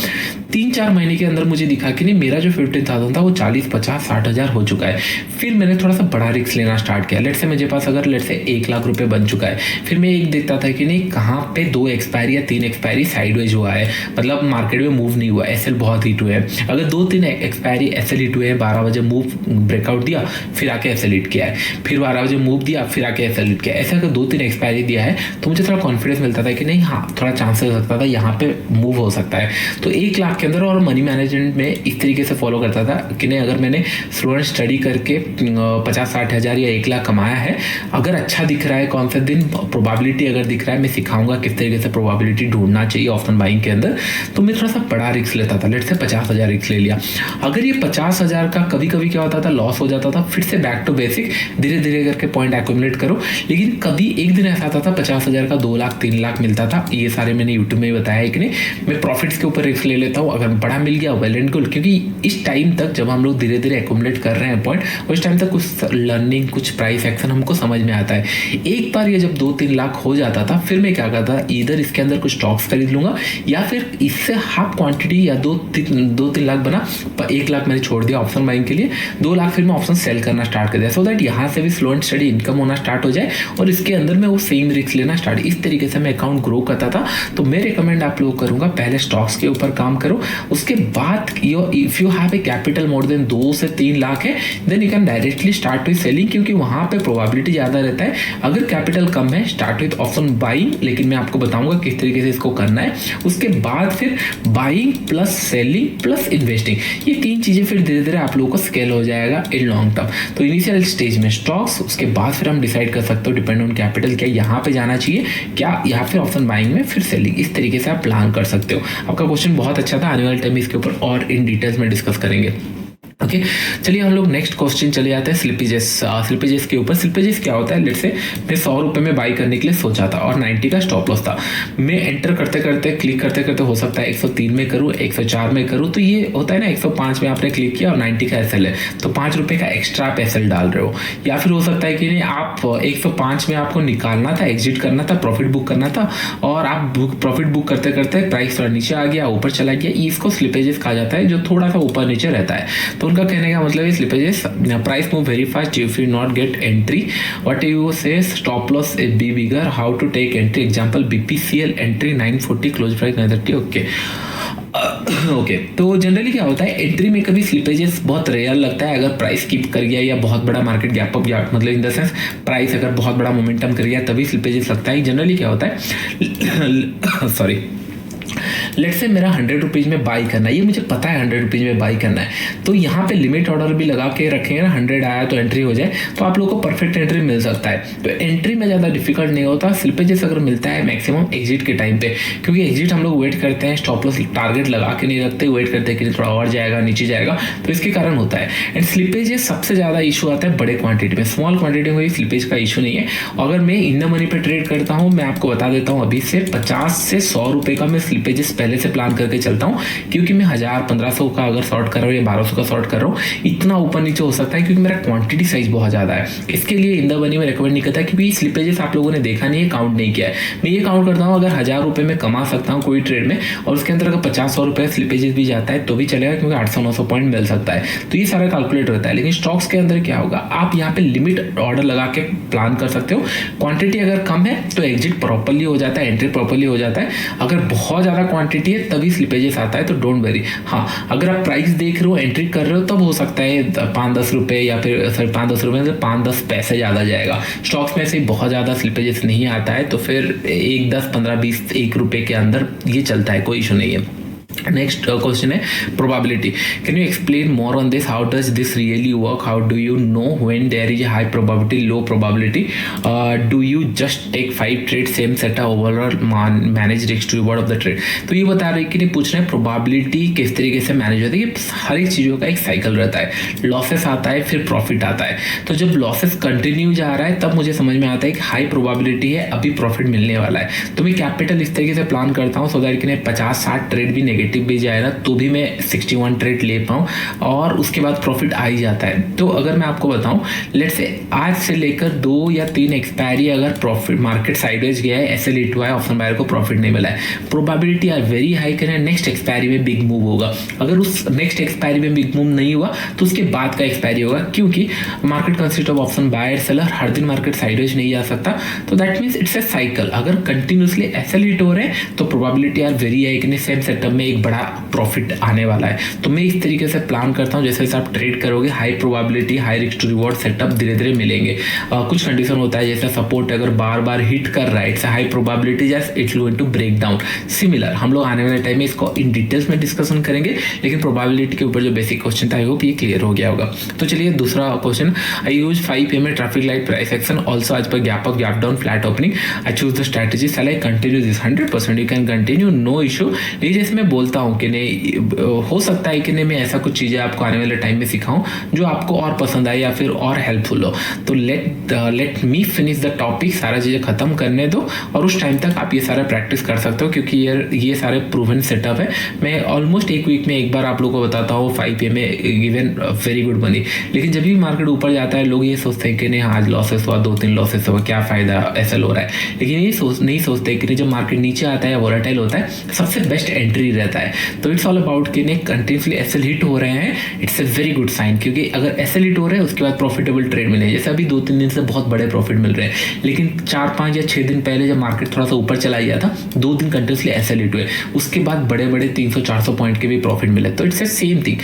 3-4 महीने के अंदर मुझे दिखा कि नहीं मेरा जो 15,000 था वो 40-50-60 हज़ार हो चुका है। फिर मैंने थोड़ा सा बड़ा रिस्क लेना स्टार्ट किया। लेट से मेरे पास अगर लेट से 1 लाख रुपये बन चुका है, फिर मैं एक देखता था कि नहीं कहाँ पे 2 एक्सपायरी या 3 एक्सपायरी साइडवेज हुआ है, मतलब मार्केट में मूव नहीं हुआ, एसएल बहुत हीट हुए हैं। अगर 2-3 एक्सपायरी एसएल हीट हुए हैं, 12 बजे मूव ब्रेकआउट दिया फिर आके एसएल हिट किया है, फिर 12 बजे मूव दिया फिर आके एसएल हिट किया है, ऐसा अगर 2-3 एक्सपायरी दिया है तो मुझे थोड़ा कॉन्फिडेंस मिलता था कि नहीं हाँ थोड़ा चांसेस हो सकता था यहाँ पे मूव हो सकता है। तो 1 लाख के अंदर और मनी मैनेजमेंट में इस तरीके से फॉलो करता था कि नहीं अगर मैंने स्टूडेंट स्टडी करके 50-60 हज़ार या 1 लाख कमाया है, अगर अच्छा दिख रहा है कौन सा दिन प्रोबेबिलिटी अगर दिख रहा है, मैं सिखाऊंगा किस तरीके से प्रोबेबिलिटी ढूंढना चाहिए ऑप्शन बाइंग के अंदर, तो मैं थोड़ा सा बड़ा रिस्क लेता था। लेट से 50,000 रिस्क ले लिया। अगर ये 50,000 का कभी कभी क्या होता था लॉस हो जाता था, फिर से बैक टू बेसिक धीरे धीरे करके पॉइंट एक्यूमुलेट करो। लेकिन कभी एक दिन ऐसा आता था 50,000 का 2 लाख 3 लाख मिलता था। ये सारे मैंने यूट्यूब में बताया है कि नहीं, मैं प्रॉफिट्स के ऊपर रिस्क ले लेता हूँ, अगर बड़ा मिल गया वेल एंड गुड, क्योंकि इस टाइम तक जब हम लोग धीरे धीरे एक्यूमुलेट कर रहे हैं पॉइंट, उस टाइम तक कुछ लर्निंग कुछ प्राइस एक्शन हमको समझ में आता है। एक बार ये जब 2-3 लाख हो जाता था फिर मैं क्या करता था, इधर इसके अंदर कुछ स्टॉक्स खरीद लूंगा या फिर इससे हाफ क्वांटिटी या 2-3 लाख बना, 1 लाख मैंने छोड़ दिया ऑप्शन बाइंग के लिए, 2 लाख फिर मैं ऑप्शन सेल करना स्टार्ट कर दिया, सो दैट यहाँ से भी स्लो एंड स्टडी इनकम होना स्टार्ट हो जाए और इसके अंदर मैं वो सेम रिस्क लेना स्टार्ट, इस तरीके से मैं अकाउंट ग्रो करता था। तो मैं रिकमेंड आप लोग करूंगा पहले स्टॉक्स के ऊपर काम करो, उसके बाद if you have a capital more than 2 से 3 लाख है then you can directly start with selling, क्योंकि वहां पे प्रोबेबिलिटी ज्यादा रहता है। अगर कैपिटल कम है स्टार्ट विद ऑप्शन बाइंग, लेकिन मैं आपको बताऊंगा किस तरीके से इसको करना है। उसके बाद फिर buying plus selling plus investing, ये 3 चीजें फिर धीरे धीरे आप लोगों को स्केल हो जाएगा इन लॉन्ग टर्म। तो इनिशियल स्टेज में स्टॉक्स, उसके बाद फिर हम डिसाइड कर सकते हो डिपेंड ऑन कैपिटल क्या यहाँ पे जाना चाहिए, क्या यहाँ पे ऑप्शन बाइंग में फिर सेलिंग, इस तरीके से आप प्लान कर सकते हो। आपका क्वेश्चन बहुत अच्छा था, आने वाले टाइम में इसके ऊपर और इन डिटेल्स में डिस्कस करेंगे। ओके चलिए हम लोग नेक्स्ट क्वेश्चन चले जाते हैं स्लिपेजेस के ऊपर। स्लिपेजेस क्या होता है, लेट्स से मैं 100 रुपये में बाई करने के लिए सोचा था और 90 का स्टॉप लॉस था। मैं एंटर करते करते क्लिक करते करते हो सकता है 103 में करूँ, 104 में करूँ, तो ये होता है ना 105 में आपने क्लिक किया और 90 का एसएल है तो 5 रुपये का एक्स्ट्रा आप एसएल डाल रहे हो। या फिर हो सकता है कि नहीं आप 105 में आपको निकालना था, एग्जिट करना था, प्रॉफिट बुक करना था और आप प्रॉफिट बुक करते करते प्राइस थोड़ा नीचे आ गया, ऊपर चला गया, इसको स्लिपेजेस कहा जाता है, जो थोड़ा सा ऊपर नीचे रहता है। तो उनका कहने का मतलब है slippages, price move very fast if you not get entry, what you say stop loss be bigger, how to take entry, example BPCL entry 940 close price 930। Okay तो जनरली क्या होता है एंट्री में कभी स्लिपेजेस बहुत रेयर लगता है, अगर प्राइस कीप कर गया या बहुत बड़ा मार्केट गैप अप गया, मतलब इन द सेंस प्राइस अगर बहुत बड़ा मोमेंटम कर गया तभी स्लिपेजेस लगता है। जनरली क्या होता है सॉरी लेट्स से मेरा 100 रुपीज़ में बाई करना है, ये मुझे पता है 100 रुपीज़ में बाई करना है, तो यहाँ पे लिमिट ऑर्डर भी लगा के रखेंगे ना, 100 आया तो एंट्री हो जाए, तो आप लोगों को परफेक्ट एंट्री मिल सकता है। तो एंट्री में ज़्यादा डिफिकल्ट नहीं होता, स्लिपेजेस अगर मिलता है मैक्सिमम एग्जिट के टाइम पे, क्योंकि एग्जिट हम लोग वेट करते हैं, स्टॉप लॉस टारगेट लगा के नहीं रखते, वेट करते हैं कि थोड़ा और जाएगा नीचे जाएगा, तो इसके कारण होता है। एंड स्लिपेजेस सबसे ज़्यादा इशू आता है बड़े क्वांटिटी में, स्मॉल क्वांटिटी में स्लिपेज का इशू नहीं है। अगर मैं इन द मनी पे ट्रेड करता हूँ, मैं आपको बता देता हूँ अभी से 50 से 100 रुपये का मैं स्लिपेजेस पहले से प्लान करके चलता हूँ, क्योंकि मैं 1000-1500 का अगर शॉर्ट कर रहा हूँ या 1200 का शॉर्ट कर रहा हूँ, इतना ऊपर नीचे हो सकता है क्योंकि मेरा क्वांटिटी साइज बहुत ज़्यादा है। इसके लिए इन द मनी में रिकमेंड नहीं करता, क्योंकि स्लिपेजेस आप लोगों ने देखा नहीं है, काउंट नहीं किया है। मैं ये काउंट करता हूँ अगर 1000 रुपये में कमा सकता हूँ कोई ट्रेड में और उसके अंदर अगर 50-100 रुपये स्लिपेजेस भी जाता है तो भी चलेगा, क्योंकि 800-900 पॉइंट मिल सकता है, तो ये सारा कैलकुलेट रहता है। लेकिन स्टॉक्स के अंदर क्या होगा, आप यहाँ पे लिमिट ऑर्डर लगा के प्लान कर सकते हो, क्वांटिटी अगर कम है तो एग्जिट प्रॉपरली हो जाता है, एंट्री प्रॉपरली हो जाता है, अगर बहुत ज़्यादा क्वांटिटी है तभी स्लिपेजेस आता है, तो डोंट वेरी। हाँ अगर आप प्राइस देख रहे हो, एंट्री कर रहे हो, तब हो सकता है 5-10 रुपये या फिर 5-10 रुपये से 5-10 पैसे ज़्यादा जाएगा। स्टॉक्स में से बहुत ज़्यादा स्लिपेजेस नहीं आता है, तो फिर 1, 10, 15, 20, 1 रुपये के अंदर ये चलता है, कोई इशू नहीं है। नेक्स्ट क्वेश्चन है probability, can you explain more on this, how does this really work, how do you know when there is high probability low probability, do you just take 5 trade same set overall manage risk to reward of the trade. तो ये बता रहे कि नहीं पूछ रहे हैं probability किस तरीके से मैनेज होती है। हर एक चीज़ों का एक साइकिल रहता है, लॉसेस आता है फिर प्रॉफिट आता है, तो जब लॉसेस कंटिन्यू जा रहा है तब मुझे समझ में आता है कि हाई प्रोबेबिलिटी है अभी प्रॉफिट मिलने वाला है, तो मैं कैपिटल इस तरीके से प्लान करता हूँ सो दैट कि 50-60 ट्रेड भी नेगेटिव भी जाए ना तो भी मैं 61 ट्रेड ले पाऊँ और उसके बाद प्रॉफिट आ ही जाता है। तो अगर मैं आपको बताऊं लेट्स से आज से लेकर 2 या 3 एक्सपायरी अगर प्रॉफिट मार्केट साइडवेज गया है, एसएल हिट हुआ है, ऑप्शन बायर को प्रॉफिट नहीं मिला है, प्रोबेबिलिटी आर वेरी हाई कि नेक्स्ट एक्सपायरी में बिग मूव होगा। अगर उस नेक्स्ट एक्सपायरी में बिग मूव नहीं हुआ तो उसके बाद का एक्सपायरी होगा, क्योंकि market consist of option buyer seller, हर दिन मार्केट साइडवेज नहीं जा सकता, तो that means it's a cycle. अगर कंटिन्यूसली एसएल हिट हो रहे हैं तो प्रोबेबिलिटी आर वेरी हाई कि सेम सेटअप में एक बड़ा प्रॉफिट आने वाला है। तो मैं इस तरीके से प्लान करता हूँ, जैसे आप ट्रेड करोगे high probability high risk to reward setup धीरे धीरे मिलेंगे। कुछ कंडीशन होता है, जैसे सपोर्ट अगर बार बार हिट कर रहा है, it's high probability just it's going to break down. Similar हम लोग आने वाले टाइम में इसको इन डिटेल्स में डिस्कशन करेंगे, लेकिन प्रोबेबिलिटी के ऊपर जो बेसिक क्वेश्चन था आई होप ये क्लियर हो गया होगा। तो चलिए दूसरा question, I use 5 PM traffic light price action also as per gap up gap down flat opening, I choose the strategy, shall I continue this? 100% you can continue, no issue. लेकिन जैसे मैं बोलता हूँ कि नहीं, हो सकता है कि नहीं मैं ऐसा कुछ चीज़ें आपको आने वाले टाइम में सिखाऊं जो आपको और पसंद आए या फिर और हेल्पफुल हो। तो let me finish the topic, सारा चीज़ें खत्म करने दो और उस टाइम तक आप ये सारा प्रैक्टिस कर सकते हो, क्योंकि ये सारे प्रूवन सेटअप है। मैं ऑलमोस्ट एक वीक में एक बार आप लोगों को बताता हूँ 5 PM में गिवन वेरी गुड मनी। लेकिन जब भी मार्केट ऊपर जाता है लोग ये सोचते हैं कि नहीं आज लॉसेस हुआ, 2-3 लॉसेस हुआ, क्या फायदा, ऐसा हो रहा है। लेकिन ये नहीं सोचते कि जब मार्केट नीचे आता है वोलेटाइल होता है, सबसे बेस्ट एंट्री रहता है। तो इट्स ऑल अबाउट कि नहीं कंटिन्यूसली एसएल हिट हो रहे हैं, it's a very good sign, क्योंकि अगर एसएल हिट हो रहे हैं उसके बाद प्रॉफिटेबल ट्रेड मिले, जैसे अभी 2-3 दिन से बहुत बड़े प्रॉफिट मिल रहे हैं। लेकिन 4-5 या 6 दिन पहले जब मार्केट थोड़ा सा ऊपर चला गया था, 2 दिन कंटिन्यूसली एसएल हिट हुए, उसके बाद बड़े बड़े 300-400 पॉइंट के भी प्रॉफिट मिले। तो it's a same thing,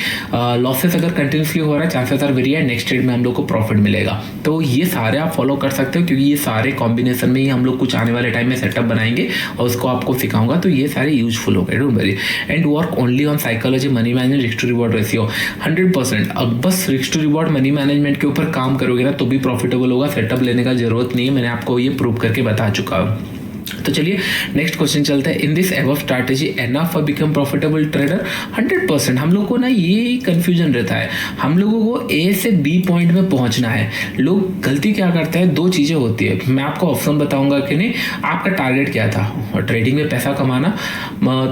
losses अगर कंटिन्यूसली हो रहा है चांसेस आर वेरी है नेक्स्ट ट्रेड में हम लोग को प्रॉफिट मिलेगा। तो ये सारे आप फॉलो कर सकते हो, क्योंकि ये सारे कॉम्बिनेशन में ही हम लोग कुछ आने वाले टाइम में सेटअप बनाएंगे और उसको आपको सिखाऊंगा। तो ये सारे यूजफुल हो गए, don't worry. And work only on psychology, money management, risk to reward ratio 100%। अब बस risk to reward money management के ऊपर काम करोगे ना तो भी प्रॉफिटेबल होगा, सेटअप लेने का जरूरत नहीं है, मैंने आपको ये प्रूव करके बता चुका हूँ। तो चलिए नेक्स्ट क्वेश्चन चलते हैं। In this above strategy enough for become profitable trader? 100%। हम लोग को ना ये कंफ्यूजन रहता है, हम लोगों को ए से बी पॉइंट में पहुंचना है। लोग गलती क्या करते हैं, 2 चीज़ें होती है, मैं आपको ऑप्शन बताऊंगा कि नहीं। आपका टारगेट क्या था, और ट्रेडिंग में पैसा कमाना,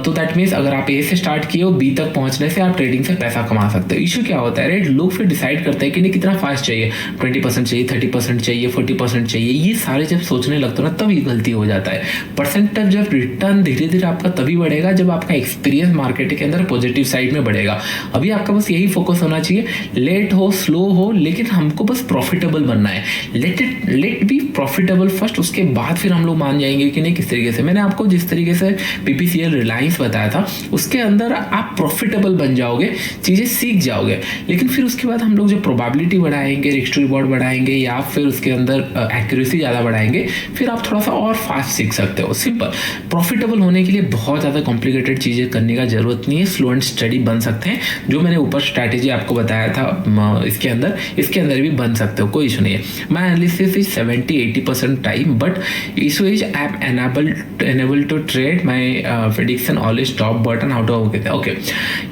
तो दैट मीन्स अगर आप ए से स्टार्ट किए हो, बी तक पहुंचने से आप ट्रेडिंग से पैसा कमा सकते हो। इशू क्या होता है, राइट, लोग फिर डिसाइड करते हैं कि नहीं कितना फास्ट चाहिए, 20% चाहिए, 30% चाहिए, 40% चाहिए। ये सारे जब सोचने लगते हो ना तब ये गलती हो जाता है। परसेंटेज जब रिटर्न धीरे धीरे आपका तभी बढ़ेगा जब आपका एक्सपीरियंस मार्केट के अंदर पॉजिटिव साइड में बढ़ेगा। अभी आपका बस यही फोकस होना चाहिए, लेट हो स्लो हो, लेकिन हमको बस प्रॉफिटेबल बनना है। लेट बी प्रॉफिटेबल फर्स्ट, उसके बाद फिर हम लोग मान जाएंगे कि नहीं किस तरीके से। मैंने आपको जिस तरीके से पीपीसीएल रिलायंस बताया था उसके अंदर आप प्रॉफिटेबल बन जाओगे, चीज़ें सीख जाओगे। लेकिन फिर उसके बाद हम लोग जो प्रोबेबिलिटी बढ़ाएंगे, रिस्क टू रिवॉर्ड बढ़ाएंगे, या फिर उसके अंदर एक्यूरेसी ज़्यादा बढ़ाएंगे, फिर आप थोड़ा सा और फास्ट सीख सकते हो। सिंपल, प्रॉफिटेबल होने के लिए बहुत ज़्यादा कॉम्प्लिकेटेड चीज़ें करने का जरूरत नहीं है, स्लो एंड स्टडी बन सकते हैं। जो मैंने ऊपर स्ट्रैटेजी आपको बताया था इसके अंदर भी बन सकते हो, कोई इशू नहीं है। My analysis is 70-80% time, but issue is I am enable to trade, my prediction always top bottom out of. Okay,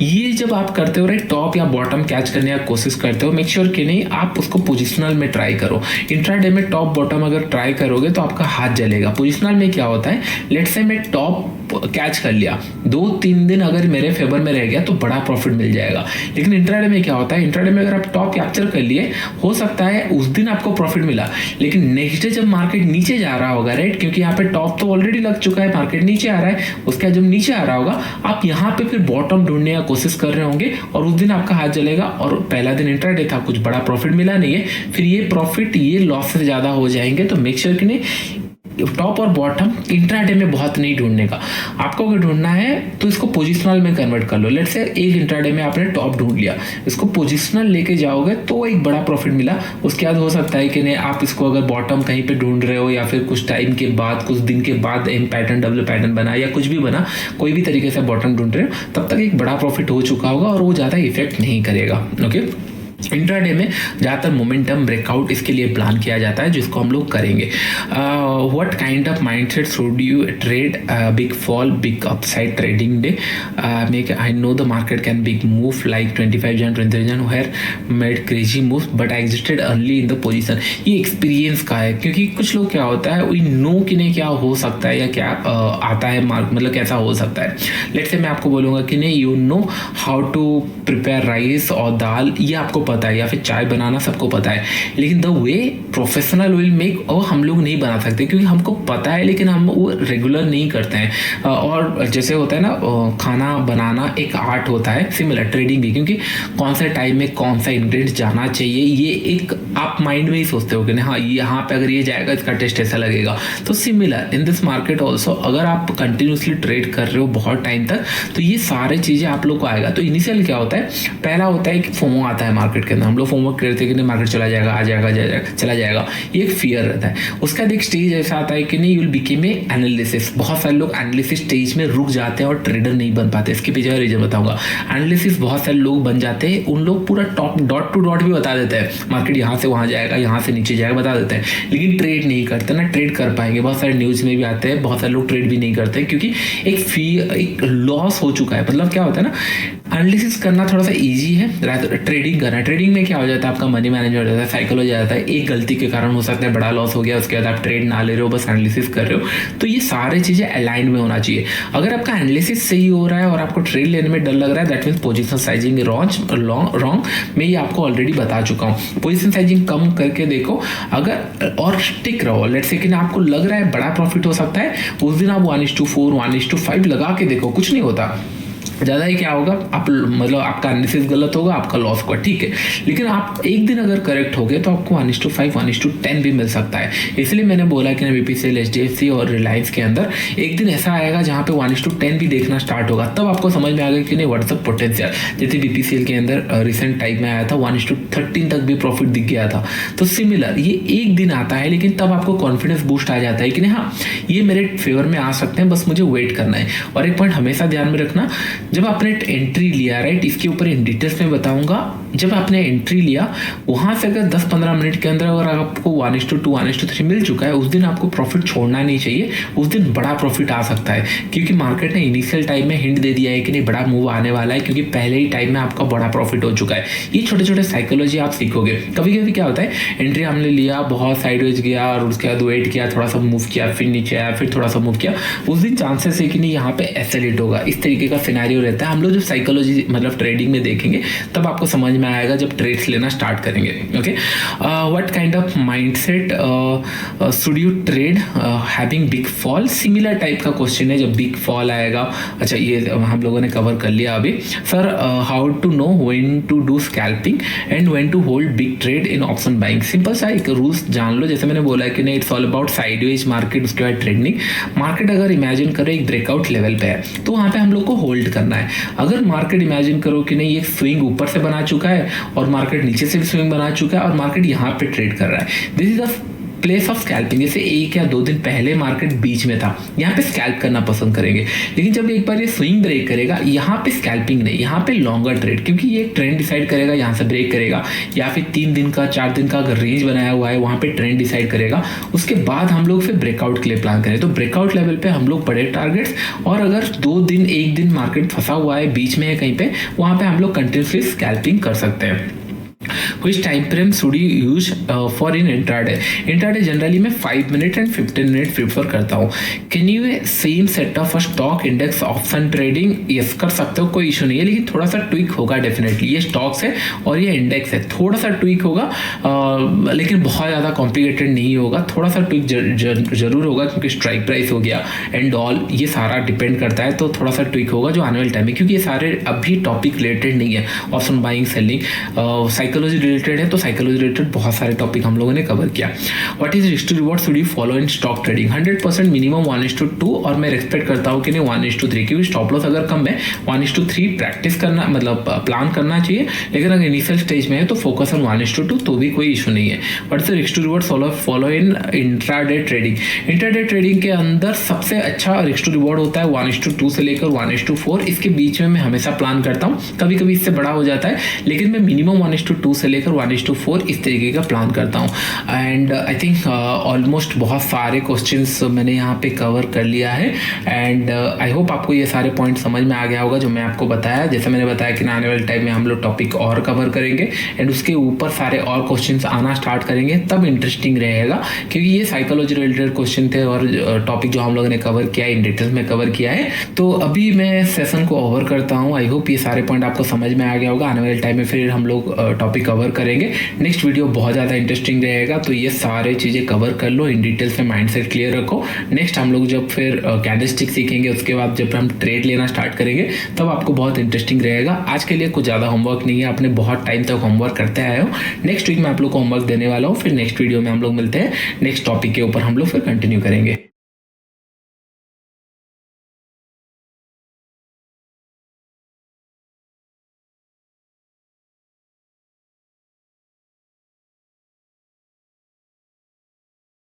ये जब आप करते हो राइट, टॉप या बॉटम कैच करने की कोशिश करते हो, मेक श्योर कि नहीं आप उसको पोजिशनल में ट्राई करो। इंट्राडे में टॉप बॉटम अगर ट्राई करोगे तो आपका हाथ जलेगा। पोजिशनल में क्या होता है, लेट्स से मैं टॉप कैच कर लिया, 2-3 दिन अगर मेरे फेवर में रह गया तो बड़ा प्रॉफिट मिल जाएगा। लेकिन इंट्राडे में क्या होता है, इंट्राडे में अगर आप टॉप कैप्चर कर लिए, हो सकता है उस दिन आपको प्रॉफिट मिला, लेकिन नेक्स्ट डे जब मार्केट नीचे जा रहा होगा राइट, क्योंकि यहाँ पे टॉप तो ऑलरेडी लग चुका है, मार्केट नीचे आ रहा है, उसका जब नीचे आ रहा होगा आप यहाँ पे फिर बॉटम ढूंढने का कोशिश कर रहे होंगे और उस दिन आपका हाथ जलेगा। और पहला दिन इंट्राडे था, कुछ बड़ा प्रॉफिट मिला नहीं है, फिर ये प्रॉफिट ये लॉस से ज़्यादा हो जाएंगे। तो मेक श्योर कि नहीं टॉप और बॉटम इंट्राडे में बहुत नहीं ढूंढने का, आपको अगर ढूंढना है तो इसको पोजिशनल में कन्वर्ट कर लो। लेट्स से एक इंट्राडे में आपने टॉप ढूंढ लिया, इसको पोजिशनल लेके जाओगे तो एक बड़ा प्रॉफिट मिला। उसके बाद हो सकता है कि नहीं आप इसको अगर बॉटम कहीं पे ढूंढ रहे हो या फिर कुछ टाइम के बाद, कुछ दिन के बाद एम पैटर्न डब्ल्यू पैटर्न बना या कुछ भी बना, कोई भी तरीके से बॉटम ढूंढ रहे हो, तब तक एक बड़ा प्रॉफिट हो चुका होगा और वो ज़्यादा इफेक्ट नहीं करेगा। ओके, इंट्राडे में ज़्यादातर मोमेंटम ब्रेकआउट इसके लिए प्लान किया जाता है, जिसको हम लोग करेंगे। What kind of mindset should you trade, big fall big upside trading day, make I know the market can big move like 25 Jan 23 Jan were made crazy move but I existed early in the position. ये experience का है, क्योंकि कुछ लोग क्या होता है we know कि नहीं क्या हो सकता है या क्या आता है मतलब कैसा हो सकता है। लेट्स से मैं आपको बोलूँगा कि नहीं you know how to prepare rice और दाल, ये आपको पता है, या फिर चाय बनाना सबको पता है, लेकिन the way professional will make वो हम लोग नहीं बना सकते, क्योंकि हमको पता है लेकिन हम वो रेगुलर नहीं करते हैं। और जैसे होता है ना, खाना बनाना एक आर्ट होता है, सिमिलर ट्रेडिंग भी, क्योंकि कौन से टाइम में कौन सा इंग्रेडिएंट जाना चाहिए ये एक आप माइंड में ही सोचते हो कि हाँ यहाँ पे अगर ये जाएगा इसका टेस्ट ऐसा लगेगा। तो similar in this market also, अगर आप कंटिन्यूसली ट्रेड कर रहे हो बहुत टाइम तक, तो ये सारे चीज़ें आप लोग को आएगा। तो इनिशियल क्या होता है, पहला होता है कि फोमो आता है मार्केट के अंदर, हम लोग फोमो करते हैं कि नहीं मार्केट चला जाएगा, आ जाएगा, चला जाएगा, ये एक फियर रहता है। उसका एक स्टेज ऐसा आता है कि नहीं, you will become a analysis. बहुत सारे लोग एनालिसिस स्टेज में रुक जाते हैं और ट्रेडर नहीं बन पाते। इसके पीछे रीजन बताऊंगा। एनालिसिस बहुत सारे लोग बन जाते हैं, उन लोग पूरा टॉप डॉट टू डॉट भी बता देते हैं, मार्केट यहाँ से वहाँ जाएगा, यहाँ से नीचे जाएगा, बता देते हैं, लेकिन ट्रेड नहीं करते ना। ट्रेड कर पाएंगे, बहुत सारे न्यूज़ में भी आते हैं, बहुत सारे लोग ट्रेड भी नहीं करते क्योंकि एक लॉस हो चुका है। मतलब क्या होता है ना, एनालिसिस करना थोड़ा सा इजी है, ट्रेडिंग करना, ट्रेडिंग में क्या हो जाता है, आपका मनी मैनेज हो जाता है, साइकिल हो जाता है, एक गलती के कारण हो सकता है बड़ा लॉस हो गया, उसके बाद आप ट्रेड ना ले रहे हो, बस एनालिसिस कर रहे हो। तो ये सारी चीज़ें अलाइन में होना चाहिए। अगर आपका एनालिसिस सही हो रहा है और आपको ट्रेड लेने में डर लग रहा है, that means position sizing wrong. मैं ये आपको ऑलरेडी बता चुका हूँ। पोजीशन साइजिंग कम करके देखो, अगर और स्टिक रहो। लेट्स से कि आपको लग रहा है बड़ा प्रॉफिट हो सकता है, उस दिन आप 1:4 1:5 लगा के देखो, कुछ नहीं होता। ज़्यादा ही क्या होगा, आप मतलब आपका एनालिसिस गलत होगा, आपका लॉस होगा, ठीक है, लेकिन आप एक दिन अगर करेक्ट हो गए तो आपको 1:5 1:10 भी मिल सकता है। इसलिए मैंने बोला कि बीपीसीएल, एचडीएफसी और रिलायंस के अंदर एक दिन ऐसा आएगा जहाँ पे 1:10 भी देखना स्टार्ट होगा, तब आपको समझ में आएगा कि नहीं व्हाट्स द पोटेंशियल। जैसे बीपीसीएल के अंदर रिसेंट टाइम में आया था, 1:13 तक भी प्रॉफिट दिख गया था। तो सिमिलर ये एक दिन आता है, लेकिन तब आपको कॉन्फिडेंस बूस्ट आ जाता है कि नहीं हाँ ये मेरे फेवर में आ सकते हैं, बस मुझे वेट करना है। और एक पॉइंट हमेशा ध्यान में रखना, जब आपने एंट्री लिया, राइट, इसके ऊपर इन डिटेल्स में बताऊंगा, जब आपने एंट्री लिया वहां से अगर 10-15 मिनट के अंदर अगर आपको 1:2 1:3 मिल चुका है, उस दिन आपको प्रॉफिट छोड़ना नहीं चाहिए, उस दिन बड़ा प्रॉफिट आ सकता है, क्योंकि मार्केट ने इनिशियल टाइम में हिंट दे दिया है कि नहीं बड़ा मूव आने वाला है, क्योंकि पहले ही टाइम में आपका बड़ा प्रॉफिट हो चुका है। ये छोटे छोटे साइकोलॉजी आप सीखोगे। कभी कभी क्या होता है, एंट्री हमने लिया, बहुत साइडवेज गया और उसके बाद वेट किया, थोड़ा सा मूव किया, फिर नीचे आया, फिर थोड़ा सा मूव किया, उस दिन चांसेस है कि नहीं यहाँ पे एसेलेट होगा। इस तरीके का सिनेरियो रहता है। हम लोग जब साइकोलॉजी मतलब ट्रेडिंग में देखेंगे तब आपको समझ में आएगा जब ट्रेड्स लेना स्टार्ट करेंगे। Okay, what kind of mindset should you trade having big fall, similar type का क्वेश्चन है। जब बिग फॉल आएगा, अच्छा ये हम लोगों ने कवर कर लिया अभी। Sir how to know when to do scalping and when to hold big trade in option buying. Simple सा एक रूल्स जान लो। जैसे मैंने बोला है कि नहीं, it's all about sideways market, उसके बाद ट्रेडिंग मार्केट। अगर इमेजिन करो एक ब्रेकआउट लेवल पे है तो वहाँ पे हम लोग को होल्ड करना है। अगर मार्केट इमेजिन करो कि नहीं एक स्विंग ऊपर से बना चुका है और मार्केट नीचे से भी स्विंग बना चुका है और मार्केट यहाँ पे ट्रेड कर रहा है, this is the place of scalping. जैसे 1 या 2 दिन पहले मार्केट बीच में था, यहाँ पे स्कैल्प करना पसंद करेंगे। लेकिन जब एक बार ये स्विंग ब्रेक करेगा, यहाँ पे स्कैल्पिंग नहीं, यहाँ पे लॉन्गर ट्रेड, क्योंकि ये ट्रेंड डिसाइड करेगा, यहाँ से ब्रेक करेगा या फिर 3 दिन का 4 दिन का अगर रेंज बनाया हुआ है वहाँ पे ट्रेंड डिसाइड करेगा। उसके बाद हम लोग फिर ब्रेकआउट के लिए प्लान करें। तो ब्रेकआउट लेवल पे हम लोग बड़े टारगेट्स, और अगर 2 दिन 1 दिन मार्केट फंसा हुआ है बीच में है कहीं पे, वहाँ पे हम लोग कंटिन्यूसली स्कैल्पिंग कर सकते हैं। Which time frame should you use for in intraday? Intraday generally मैं 5 मिनट एंड 15 मिनट प्रीफर करता हूँ। Can you same set of stock index option trading? Yes कर सकते हो, कोई इशू नहीं है, लेकिन थोड़ा सा ट्विक होगा डेफिनेटली। ये स्टॉक्स है और ये इंडेक्स है, थोड़ा सा ट्विक होगा, लेकिन बहुत ज़्यादा कॉम्प्लिकेटेड नहीं होगा। थोड़ा सा ट्विक जरूर होगा, क्योंकि स्ट्राइक प्राइस हो गया एंड ऑल, ये सारा डिपेंड करता है। तो थोड़ा सा ट्विक होगा जो आने वाले टाइम में, क्योंकि ये सारे अभी टॉपिक रिलेटेड नहीं है। Option buying, selling, psychology related है, तो साइकोलॉजी रिलेटेड बहुत सारे टॉपिक हम लोगों ने कवर किया। What is risk to reward should you follow in stock trading? 100% minimum 1:2, और मैं एक्सपेक्ट करता हूँ कि नहीं 1:3, क्योंकि स्टॉप लॉस अगर कम है 1:3 प्रैक्टिस करना, मतलब प्लान करना चाहिए। लेकिन अगर इनिशियल स्टेज में है तो फोकस ऑन 1:2, तो भी कोई इशू नहीं है। What is risk to reward follow in intraday trading? Intraday trading के अंदर सबसे अच्छा रिस्क टू रिवॉर्ड होता है 1:2 से लेकर 1:4। इसके बीच में मैं हमेशा प्लान करता हूँ, कभी कभी इससे बड़ा हो जाता है, लेकिन मैं मिनिमम 1:2 से लेकर 1:4 इस तरीके का प्लान करता हूँ। एंड आई थिंक ऑलमोस्ट बहुत सारे क्वेश्चंस मैंने यहाँ पे कवर कर लिया है एंड आई होप आपको ये सारे पॉइंट समझ में आ गया होगा जो मैं आपको बताया। जैसे मैंने बताया कि आने वाले टाइम में हम लोग टॉपिक और कवर करेंगे एंड उसके ऊपर सारे और क्वेश्चंस आना स्टार्ट करेंगे, तब इंटरेस्टिंग रहेगा क्योंकि ये साइकोलॉजी रिलेटेड क्वेश्चन थे और टॉपिक जो हम लोगों ने कवर किया इन डिटेल्स में कवर किया है। तो अभी मैं सेशन को ओवर करता हूँ। आई होप ये सारे पॉइंट आपको समझ में आ गया होगा। आने वाले टाइम में फिर हम लोग टॉपिक कवर करेंगे। नेक्स्ट वीडियो बहुत ज़्यादा इंटरेस्टिंग रहेगा, तो ये सारे चीज़ें कवर कर लो, इन डिटेल्स में माइंडसेट क्लियर रखो। नेक्स्ट हम लोग जब फिर कैंडलस्टिक सीखेंगे, उसके बाद जब हम ट्रेड लेना स्टार्ट करेंगे तब आपको बहुत इंटरेस्टिंग रहेगा। आज के लिए कुछ ज़्यादा होमवर्क नहीं है, आपने बहुत टाइम तक होमवर्क करते आए हो। नेक्स्ट वीक में आप लोग को होमवर्क देने वाला हूँ, फिर नेक्स्ट वीडियो में हम लोग मिलते हैं। नेक्स्ट टॉपिक के ऊपर हम लोग फिर कंटिन्यू करेंगे।